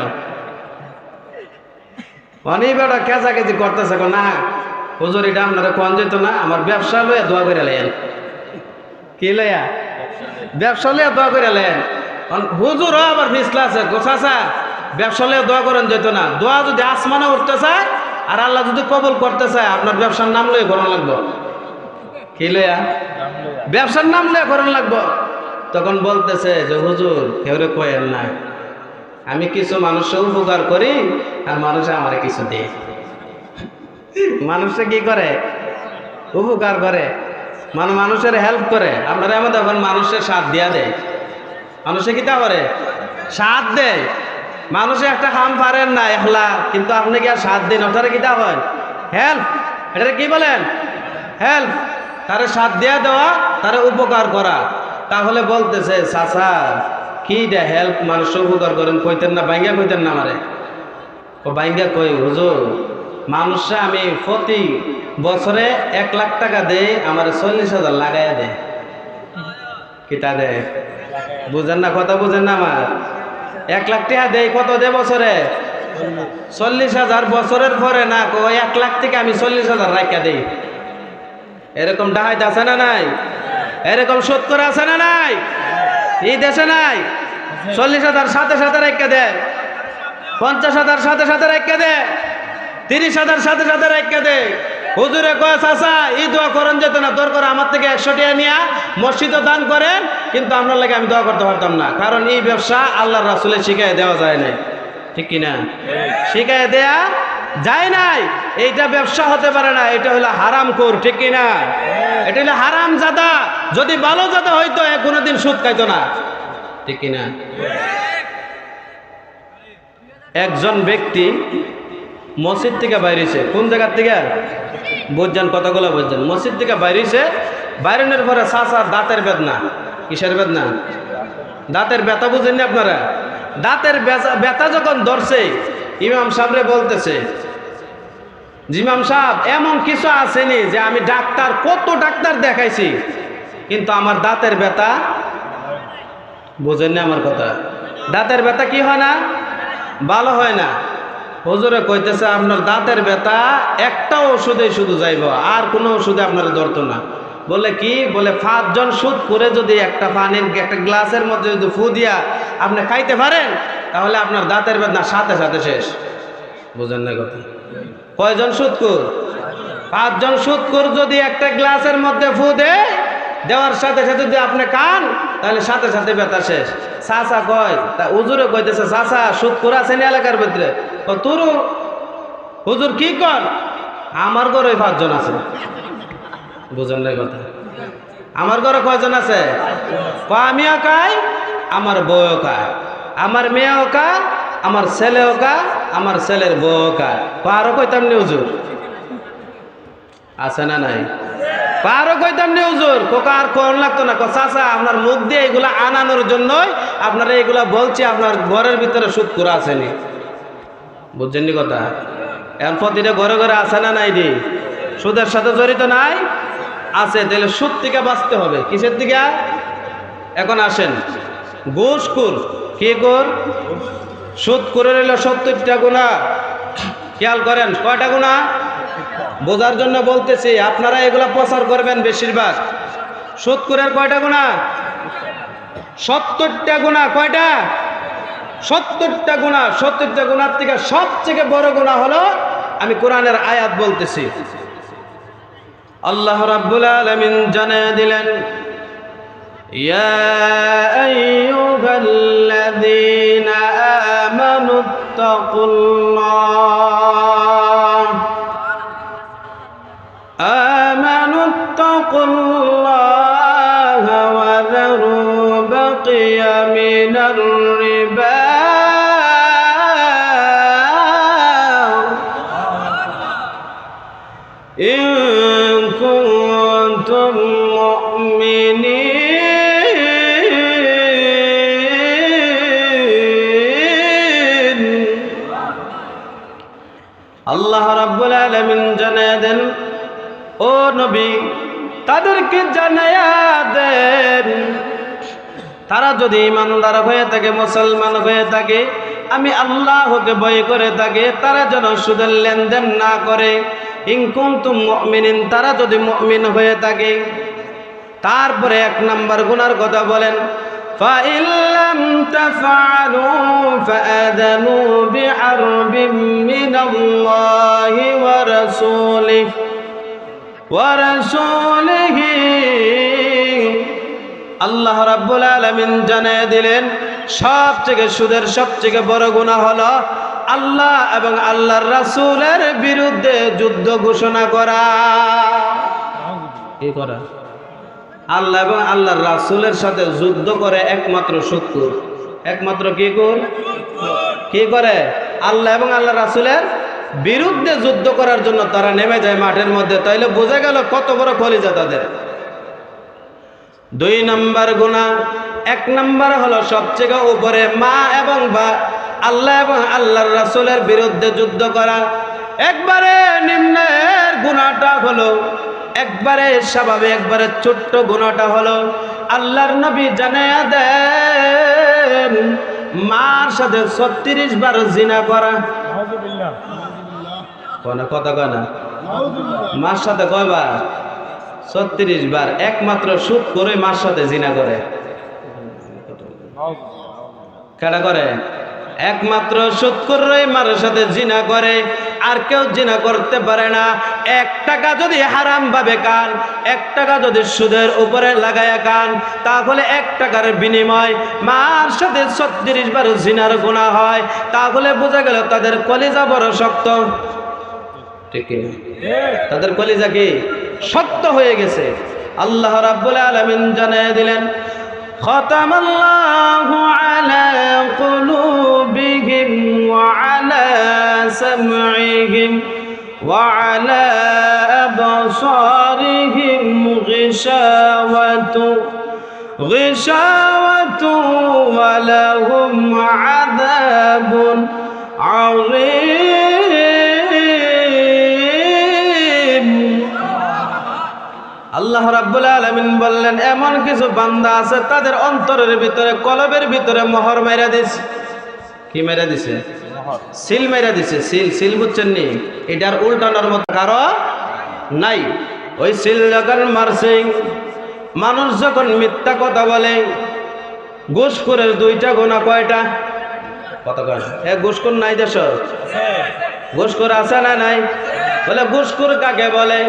অনেক বেটা কেচাকেচি করতেছে, না হুজুর এটা আপনারা কোন যেত না, আমার ব্যবসা লইয়া দোয়া করে লেন। কি লইয়া? ব্যবসা লইয়া দোয়া করে লেন। হুজুর আবার ফিসলা আছে, চাচা ব্যবসা লইয়া দোয়া করেন যেত না, দোয়া যদি আসমানে উঠতে চায় আর আল্লাহ যদি কবুল করতে চায় আপনার ব্যবসার নাম লইয়া করান লাগবো। কি লইয়া? ব্যবসার নাম লইয়া করান লাগবো। তখন বলতেছে যে হুজুর কেউরে কয়েন না, আমি কিছু মানুষের উপকার করি আর মানুষে আমার কিছু দেয়। মানুষে কি করে? উপকার করে, মানুষের হেল্প করে। আপনারা এমন দেখুন মানুষের সাথ দিয়া দেয়, মানুষে কিতা করে? সাথ দেয়। মানুষে একটা কাম পারেন না একলা, কিন্তু আপনি কি আর সাথ দিন, ওটারে কিতা হয়? হেল্প। এটা কি বলেন? হেল্প। তারে সাথ দিয়া দেওয়া, তারে উপকার করা। তাহলে বলতেছে চাচা কি দে হেল্প, মানুষের উপকার করেন, কইতেন না বাইঙ্গা কইতেন না আমারে? ও বাইঙ্গা কই হুজুর মানুষে আমি প্রতি বছরে 1 লাখ টাকা দেই, আমার 40,000 লাগাইয়া দেয়। কিতা দেয়? বুঝেন না কথা? বুঝেন না আমার? 1 লাখ টাকা দেয়, কত দেয় বছরে? 40,000। বছরের পরে না ওই 1 লাখ থেকে আমি 40,000 রাখা দেই। এরকম ডাহাইত আছে না নাই? এরকম সত্তর আছে না নাই? এই দেশে নাই? 40,000 সাথে সাথে রাখা দেয়, 50,000 সাথে সাথে রাখা দেয়, 30,000 সাথে সাথে রাখা দেয়। হুজুরে কয় চাচা এই দোয়া করেন যেত না, দরকার আমার থেকে 100 টাকা নিয়ে মসজিদে দান করেন, কিন্তু আপনার লাগে আমি দোয়া করতে পারতাম না, কারণ এই ব্যবসা আল্লাহর রাসূলের শিখায় দেওয়া যায় নাই। ঠিক কিনা? শিখায় দেয়া যায় নাই। এইটা ব্যবসা হতে পারে না, এটা হলো হারামখোর। ঠিক কিনা? এটা হলো হারাম জাদা। যদি ভালো জাদা হইতো কোনোদিন সুদ খাইতো না। ঠিক কিনা? একজন ব্যক্তি মসজিদ থেকে বাইরেছে। কোন জায়গার থেকে? বুঝছেন কথাগুলো? বুঝছেন? মসজিদ থেকে বাইরেছে। বাইরেনের পরে চাচার দাঁতের বেদনা। কিসের বেদনা? দাঁতের ব্যথা। বুঝেন না আপনারা? দাঁতের ব্যথা যখন ধরছে, ইমাম সাহেবরে বলতেছে ইমাম সাহেব এমন কিছু আসেনি যে আমি ডাক্তার, কত ডাক্তার দেখাইছি, কিন্তু আমার দাঁতের ব্যথা। বুঝেন না আমার কথা? দাঁতের ব্যথা কি হয় না? ভালো হয় না। হুজুরে কইতেছে আপনার দাঁতের ব্যথা একটা ওষুধে শুধু যাইব, আর কোনো ওষুধে আপনার ধরতো না। বলে কি? বলে 5 জন সুদ করে যদি একটা পানির একটা গ্লাসের মধ্যে যদি ফু দিয়া আপনি খাইতে পারেন, তাহলে আপনার দাঁতের বেদনা সাথে সাথে শেষ। বুঝেন না কথা? কয়জন সুদখোর? 5 জন সুদখোর যদি একটা গ্লাসের মধ্যে ফু দেয়, দেওয়ার সাথে সাথে যদি আপনি খান, তাহলে সাথে সাথে ব্যথা শেষ। চাচা কয়, তা হুজুরে কইতেছে, চাচা সুদখোর আছেন এলাকার ভিতরে? তোর হুজুর কি কর? আমার ঘরে 5 জন আছে। বুঝেন না কথা? আমার ঘরে কয়জন আছে? আমিও খাই, আমার বউও খায়, আমার মেয়েও খায়, আমার ছেলেও খায়, আমার ছেলের বউও খায়। আরো কইতাম নি হুজুর? আছে না নাই? আরো কইতাম নি হুজুর? কোকা আর কোন লাগতো না। চাচা আপনার মুখ দিয়ে এগুলা আনানোর জন্যই আপনারা এগুলা বলছি, আপনার ঘরের ভিতরে সুদখোর আসেনি। বুঝছেন নি কথা? এখন প্রতিটা ঘরে ঘরে আছে না নাই? দি সুদের সাথে জড়িত নাই? আছে। তাহলে সুদ থেকে বাঁচতে হবে। কিসের দিকে? এখন আসেন, ঘুষখোর কি কর? সুদ করে রইল 70টা গুনাহ। খেয়াল করেন কয়টা গুনাহ? বোঝার জন্য বলতেছি, আপনারা এগুলা প্রচার করবেন বেশিরভাগ। সুদখোরের কয়টা গুনাহ? 70টা গুনাহ। কয়টা? 70টা গুনাহ। 70টা গুনার থেকে সবথেকে বড় গুনাহ হলো, আমি কোরআনের আয়াত বলতেছি, আল্লাহ রাব্বুল আলামিন জানিয়ে দিলেন, ইয়া আইয়ুহাল্লাযীনা আমানুত্তাকুল্লাহ ওয়া যারু বাকিয়া মিনার রিবা ইন কুনতুম মুমিনিন। আল্লাহ রাব্বুল আলামিন জানিয়ে দেন, ও নবী তাদেরকে জানায়া দেন, তারা যদি ইমানদার হয়ে থাকে, মুসলমান হয়ে থাকে, আমি আল্লাহকে ভয় করে থাকে, তারা যেন সুদের লেনদেন না করে। ইন কুনতুম মুমিনিন, তারা যদি মুমিন হয়ে থাকে। তারপরে 1 নাম্বার গুনার কথা বলেন, ফাইন লাম তাফআলু ফাআযানু বিহারবিম মিনাল্লাহি ওয়া রাসূলিহি। আল্লাহ রাব্বুল আলামিন জানিয়ে দিলেন, সুদের সবথেকে বড় গুনাহ হলো আল্লাহ এবং আল্লাহর রাসূলের বিরুদ্ধে যুদ্ধ ঘোষণা করা। কি করা? আল্লাহ এবং আল্লাহর রাসূলের সাথে যুদ্ধ করে একমাত্র সুদখোর। একমাত্র কি করে? আল্লাহ এবং আল্লাহর রাসূলের বিরুদ্ধে যুদ্ধ করার জন্য তারা নেমে যায় মাঠের মধ্যে। তাইলে বোঝা গেল কত বড় কলিজা তাদের। 2 নাম্বার গুনাহ। 1 নাম্বার হলো সবচেয়ে উপরে, মা এবং আল্লাহ এবং আল্লাহর রাসূলের বিরুদ্ধে যুদ্ধ করা। একবারে নিম্নের গুনাহটা হলো, একবারে স্বাভাবিক, একবারে ছোট্ট গুনাহটা হলো, আল্লাহর নবী জানায়া দেন, মার সাথে 36 বার জিনা করা। কথা কয় না? মার সাথে কয়বার? 36 বার। একমাত্র সুদ করে মার সাথে জিনা করে। কেডা করে? একমাত্র সুদ করে মার সাথে জিনা করে, আর কেউ জিনা করতে পারে না। 1 টাকা যদি হারাম ভাবে খান, 1 টাকা যদি সুদের উপরে লাগায়া খান, তাহলে 1 টাকার বিনিময় মার সাথে 36 বার জিনার গুনাহ হয়। তাহলে বোঝা গেল তাদের কলিজা বড় শক্ত। ঠিক কি? তাদের কলিজা কি শক্ত হয়ে গেছে। আল্লাহ রাব্বুল আলামিন জানিয়ে দিলেন, খাতামাল্লাহু আলা কুলুবিহিম ওয়া আলা সামঈহিম ওয়া আলা আবসারিহিম গিশাওয়াতু ওয়া লাহুম আযাবুন আযীম। আল্লাহ রাব্বুল আলামিন বললেন, এমন কিছু বান্দা আছে তাদের অন্তরের ভিতরে, কলবের ভিতরে মোহর মেরে দিছে। কি মেরে দিছে? সিল মেরে দিছে। সিল বুঝছেন নি? এটার উল্টানোর মতো কারো নাই। ওই সিল যখন মারছে, মানুষ যখন মিথ্যা কথা বলে, ঘুষখোরের 2টা গুনাহ কয়টা? কত কয়? ঘুষখোর নাই দেশ? ঘুষখোর আছে না নাই? বলে ঘুষখোর কাকে বলে?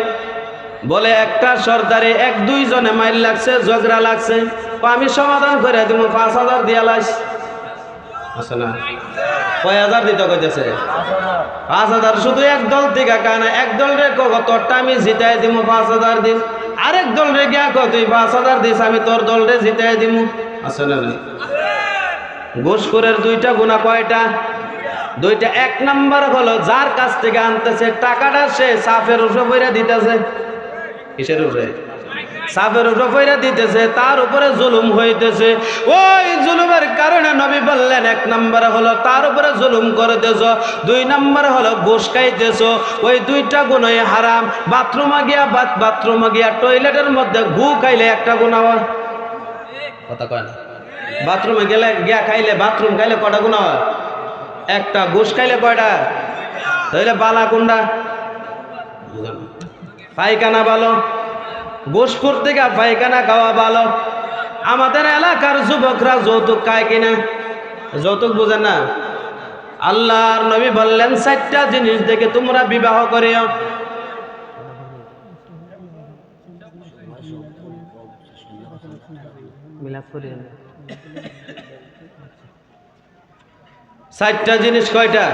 বলে একটা সর্দারে 1-2 জনে মাইল লাগছে, ঝগড়া লাগছে, আমি সমাধান করে দিব, 5,000 দিয়া লাইস আছে না? কয় হাজার দিতে কইতেছে? 5,000। শুধু এক দল থেকে কানা, এক দল রে তোরটা আমি জিতাই দিব, 5,000 দিস। আরেক দল রে গিয়া তুই 5,000 দিস, আমি তোর দল রে জিতাই দিব, আছে না? ঘুষখোরের 2টা গুনাহ কয়টা? 2টা। 1 নাম্বার হলো যার কাছ থেকে আনতেছে টাকাটা সে সাফের উপরে বইরা দিতেছে। কিসের উপরে? সাফের উপরে বইরা দিতেছে, তার উপরে জুলুম হইতেছে। ওই জুলুমের কারণে নবী বললেন 1 নাম্বার হলো তার উপরে জুলুম করতেছ, 2 নাম্বার হলো ঘুষ খাইতেছ। ওই 2টা গুনাহ হারাম। বাথরুমে গিয়া টয়লেটের মধ্যে গু খাইলে একটা গুনাহ হয়, কথা কয় না? বাথরুমে গেলে গিয়া খাইলে, বাথরুম খাইলে কটা গুনাহ হয়? একটা। ঘুষ খাইলে কয়টা? তাইলে বালা কোনটা? পায়খানা ভালো, ঘুষখোর থেকে পায়খানা খাওয়া ভালো। আমাদের এলাকার যুবকরা যৌতুক খায় কিনা? যৌতুক বুঝেন না? আল্লাহর নবী বললেন 4টা জিনিস দেখে তোমরা বিবাহ করিও। মিলাদ করিও। 4টা জিনিস কয়টা?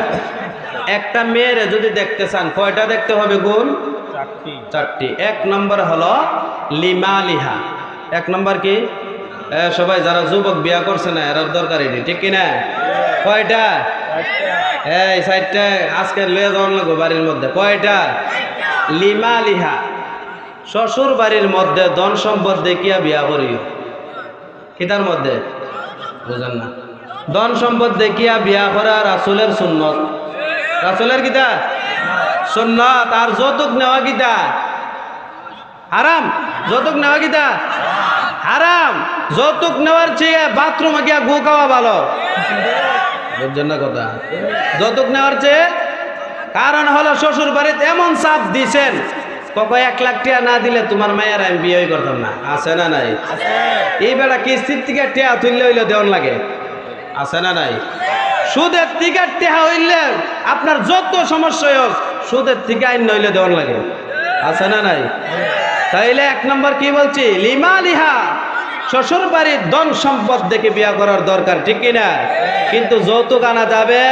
একটা মেয়েরে যদি দেখতে চান কয়টা দেখতে হবে গুণ? 4টি। 1 নম্বর হলো লিমালিহা। 1 নম্বর কি? সবাই যারা যুবক বিয়া করছে না এর দরকার এটি, ঠিক কিনা? কয়টা? এই 4টা আজকে লয়ে যাওয়ার লাগবে বাড়ির মধ্যে। কয়টা? লিমালিহা। শ্বশুর বাড়ির মধ্যে ধন সম্পদ দেখিয়া বিয়া করিও। কিতার মধ্যে? বুঝেন না? ধন সম্পদ দেখিয়া বিয়া করা রাসূলের সুন্নত। রাসূলের কিতা? সুন্নাত। আর যৌতুক নেওয়া কিতা? হারাম। যৌতুক নেওয়া কিতা? হারাম। যৌতুক নেওয়ার চেয়ে বাথরুমে গিয়া গু খাওয়া ভালো, বুঝছেন না কথা? যৌতুক নেওয়ার চেয়ে। কারণ হলো শ্বশুর বাড়িতে এমন চাপ দিছেন, কত 1 লাখ টাকা না দিলে তোমার মায়ের আমি বিয়ে করতাম না, আছে না নাই? এই বেলা কিস্তির থেকে টেয়া তুললে হইলে দেওয়ান লাগে, আছে না নাই? সুদের থেকে টেহা হইলে আপনার যত সমস্যা হোক সুদের থেকে আইন নইলে দেওয়ান লাগে, আছে না নাই? তাইলে 1 নম্বর কি বলছি? লিমালিহা। শ্বশুর বাড়ির ধন সম্পদ দেখে বিয়া করার দরকার, ঠিক কিনা? কিন্তু যৌতুক আনা যাবে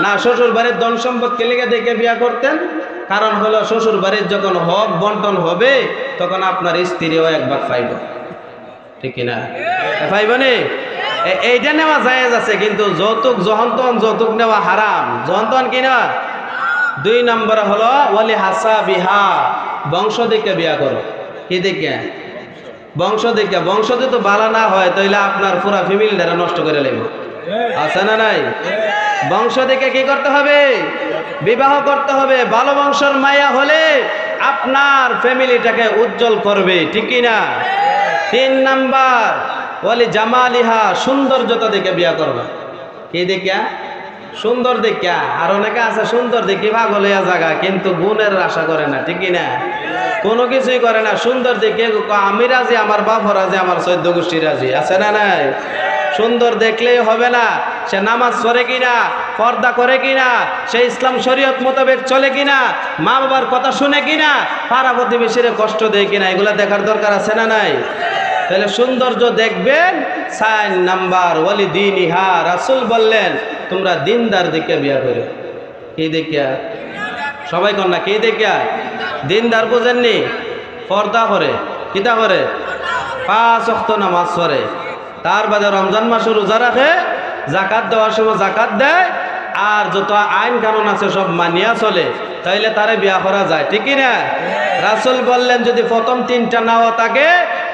না। শ্বশুর বাড়ির ধন সম্পদ কে লিগে দেখে বিয়া করতেন? কারণ হলো শ্বশুর বাড়ির যখন হক বন্টন হবে তখন আপনার স্ত্রীও 1 ভাগ পাইব, ঠিক কিনা? পাইব নি? এইটা নেওয়া জায়েজ আছে, কিন্তু যৌতুক যখন যৌতুক নেওয়া হারাম। যখন কিনা? 2 নম্বর হলো ওয়ালি হাসাবিহা। বংশ দেখে বিয়া করো। কি দেখে? বংশ দেখে। বংশ যদি ভালো না হয় তাহলে আপনার পুরা ফ্যামিলিটা নষ্ট করে লাগবে, আছে না নাই? বংশ দেখে কি করতে হবে? বিবাহ করতে হবে। ভালো বংশের মায়া হলে আপনার ফ্যামিলিটাকে উজ্জ্বল করবে, ঠিক কিনা? 3 নাম্বার ওয়ালি জামালিহা। সৌন্দর্যতা দেখে বিয়া করবা। কি দেখে? সুন্দর দেখিয়া। আর অনেকে আছে সুন্দর দেখি পাগল হইয়া জায়গা, কিন্তু গুণের আশা করে না, ঠিক কিনা? কোনো কিছুই করে না। সুন্দর দেখে আমি রাজি, আমার বাপ রাজি, আমার 14 গোষ্ঠী রাজি, আছে না নাই? সুন্দর দেখলেই হবে না। সে নামাজ পড়ে কিনা, পর্দা করে কিনা, সে ইসলাম শরীয়ত মোতাবেক চলে কিনা, মা বাবার কথা শুনে কিনা, পাড়া প্রতিবেশীর কষ্ট দেয় কিনা, এগুলা দেখার দরকার আছে না নাই? তাহলে সৌন্দর্য দেখবেন। 4 নাম্বার ওয়ালি দীনিহা। রাসূল বললেন তোমরা দিনদার দেখে বিয়া করো। কি দেখিয়া? সবাই কন্যা কি দেখিয়া? দিনদার বুঝেননি? পর্দা করে, কিতা করে? 5 ওয়াক্ত নামাজ পড়ে, তার বাদে রমজান মাসে রোজা রাখে, যাকাত দেওয়ার সময় যাকাত দেয়, আর যত আইন কানুন আছে সব মানিয়া চলে, তাইলে তারে বিয়া করা যায়, ঠিক না? রাসূল বললেন যদি প্রথম 3টা নাও থাকে,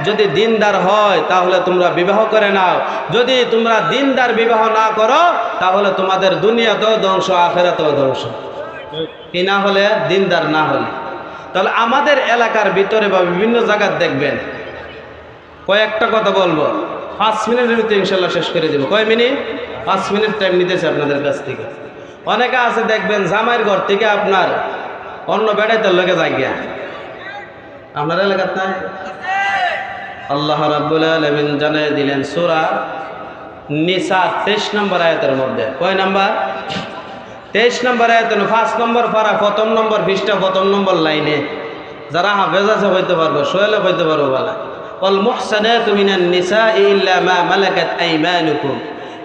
যদি দিনদার হয় তাহলে তোমরা বিবাহ করে নাও। যদি তোমরা দিনদার বিবাহ না করো তাহলে তোমাদের দুনিয়াতেও ধ্বংস, আখিরাতেও ধ্বংস। কি না হলে? দিনদার না হলে। তাহলে আমাদের এলাকার ভিতরে বা বিভিন্ন জায়গায় দেখবেন, কয়েকটা কথা বলবো, 5 মিনিটের ভিতরে ইনশাল্লাহ শেষ করে দেবো। কয় মিনিট? 5 মিনিট টাইম নিতেছে আপনাদের কাছ থেকে। অনেকে আছে দেখবেন জামাইয়ের ঘর থেকে আপনার অন্য বেড়াইতে লোকে যায় গিয়া, আপনার এলাকার নাই? আল্লাহ রাব্বুল আলামিন জানিয়ে দিলেন সূরা নিসা 23 নম্বর আয়াতের মধ্যে। কয় নাম্বার? 23 নম্বর আয়াত 5 নম্বর পারা প্রথম নম্বর পৃষ্ঠা প্রথম নম্বর লাইনে যারা হাফেজ আছে হইতে পারবো সোহেলে হইতে পারবো বলা ওয়াল মুহসানাতু মিনান নিসাই ইল্লা মা মালাকাত আইমানুকুম।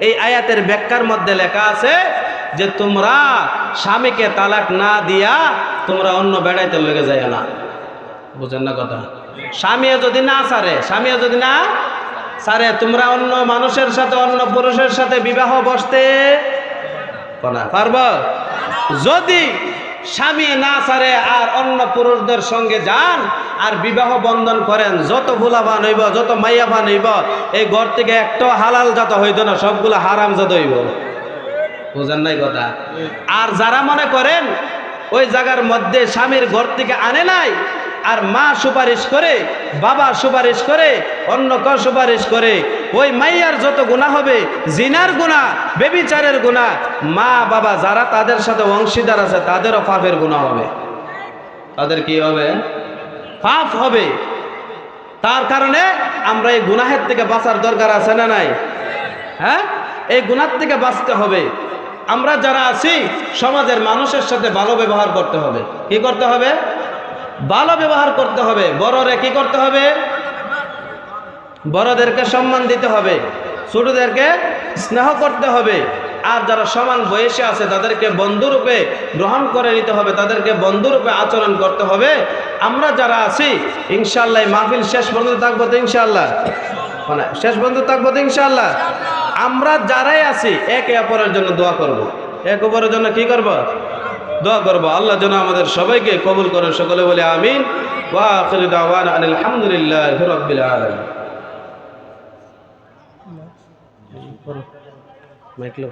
এই আয়াতের ব্যাখ্যার মধ্যে লেখা আছে যে তোমরা স্বামীকে তালাক না দিয়া তোমরা অন্য বেড়াইতে লেগে যায় না। বুঝেন না কথা? স্বামীও যদি না সারে তোমরা অন্য মানুষের সাথে অন্য পুরুষের সাথে বিবাহ বসতে পারব? যদি স্বামী না সারে আর অন্য পুরুষদের সঙ্গে যান আর বিবাহ বন্ধন করেন, যত ভুলাবান হইব যত মাইয়াবান হইব এই ঘর থেকে একটা হালাল জাত হইত না, সবগুলো হারাম জাত হইব। বুঝেন নাই কথা? আর যারা মনে করেন ওই জায়গার মধ্যে স্বামীর ঘর থেকে আনে নাই আর মা সুপারিশ করে বাবা সুপারিশ করে অন্য কেউ সুপারিশ করে, ওই মাইয়ার যত গুনাহ হবে জিনার গুনাহ বেবিচারের গুনাহ, মা বাবা যারা তাদের সাথে অংশীদার আছে তাদেরও পাপের গুনাহ হবে। তাদের কি হবে? পাপ হবে। তার কারণে আমরা এই গুনাহের থেকে বাঁচার দরকার আছে না নাই? হ্যাঁ, এই গুনাহ থেকে বাঁচতে হবে। আমরা যারা আছি সমাজের মানুষের সাথে ভালো ব্যবহার করতে হবে। কি করতে হবে? ভালো ব্যবহার করতে হবে। বড়রে কি করতে হবে? বড়দেরকে সম্মান দিতে হবে, ছোটদেরকে স্নেহ করতে হবে। আর যারা সমান বয়সে আছে তাদেরকে বন্ধুরূপে গ্রহণ করে নিতে হবে, তাদেরকে বন্ধুরূপে আচরণ করতে হবে। আমরা যারা আছি ইনশাআল্লাহ মাহফিল শেষ পর্যন্ত থাকবো তো ইনশাআল্লাহ, মানে শেষ পর্যন্ত থাকবো তো ইনশাআল্লাহ। আমরা যারাই আছি একে অপরের জন্য দোয়া করব। একে অপরের জন্য কি করব? দোয়া করব। আল্লাহ যেন আমাদের সবাইকে কবুল করেন। সকলে বলে আমিন। ওয়া আখিরু দাওয়ানা আনিল হামদুলিল্লাহি রাব্বিল আলামিন। মাইক লো।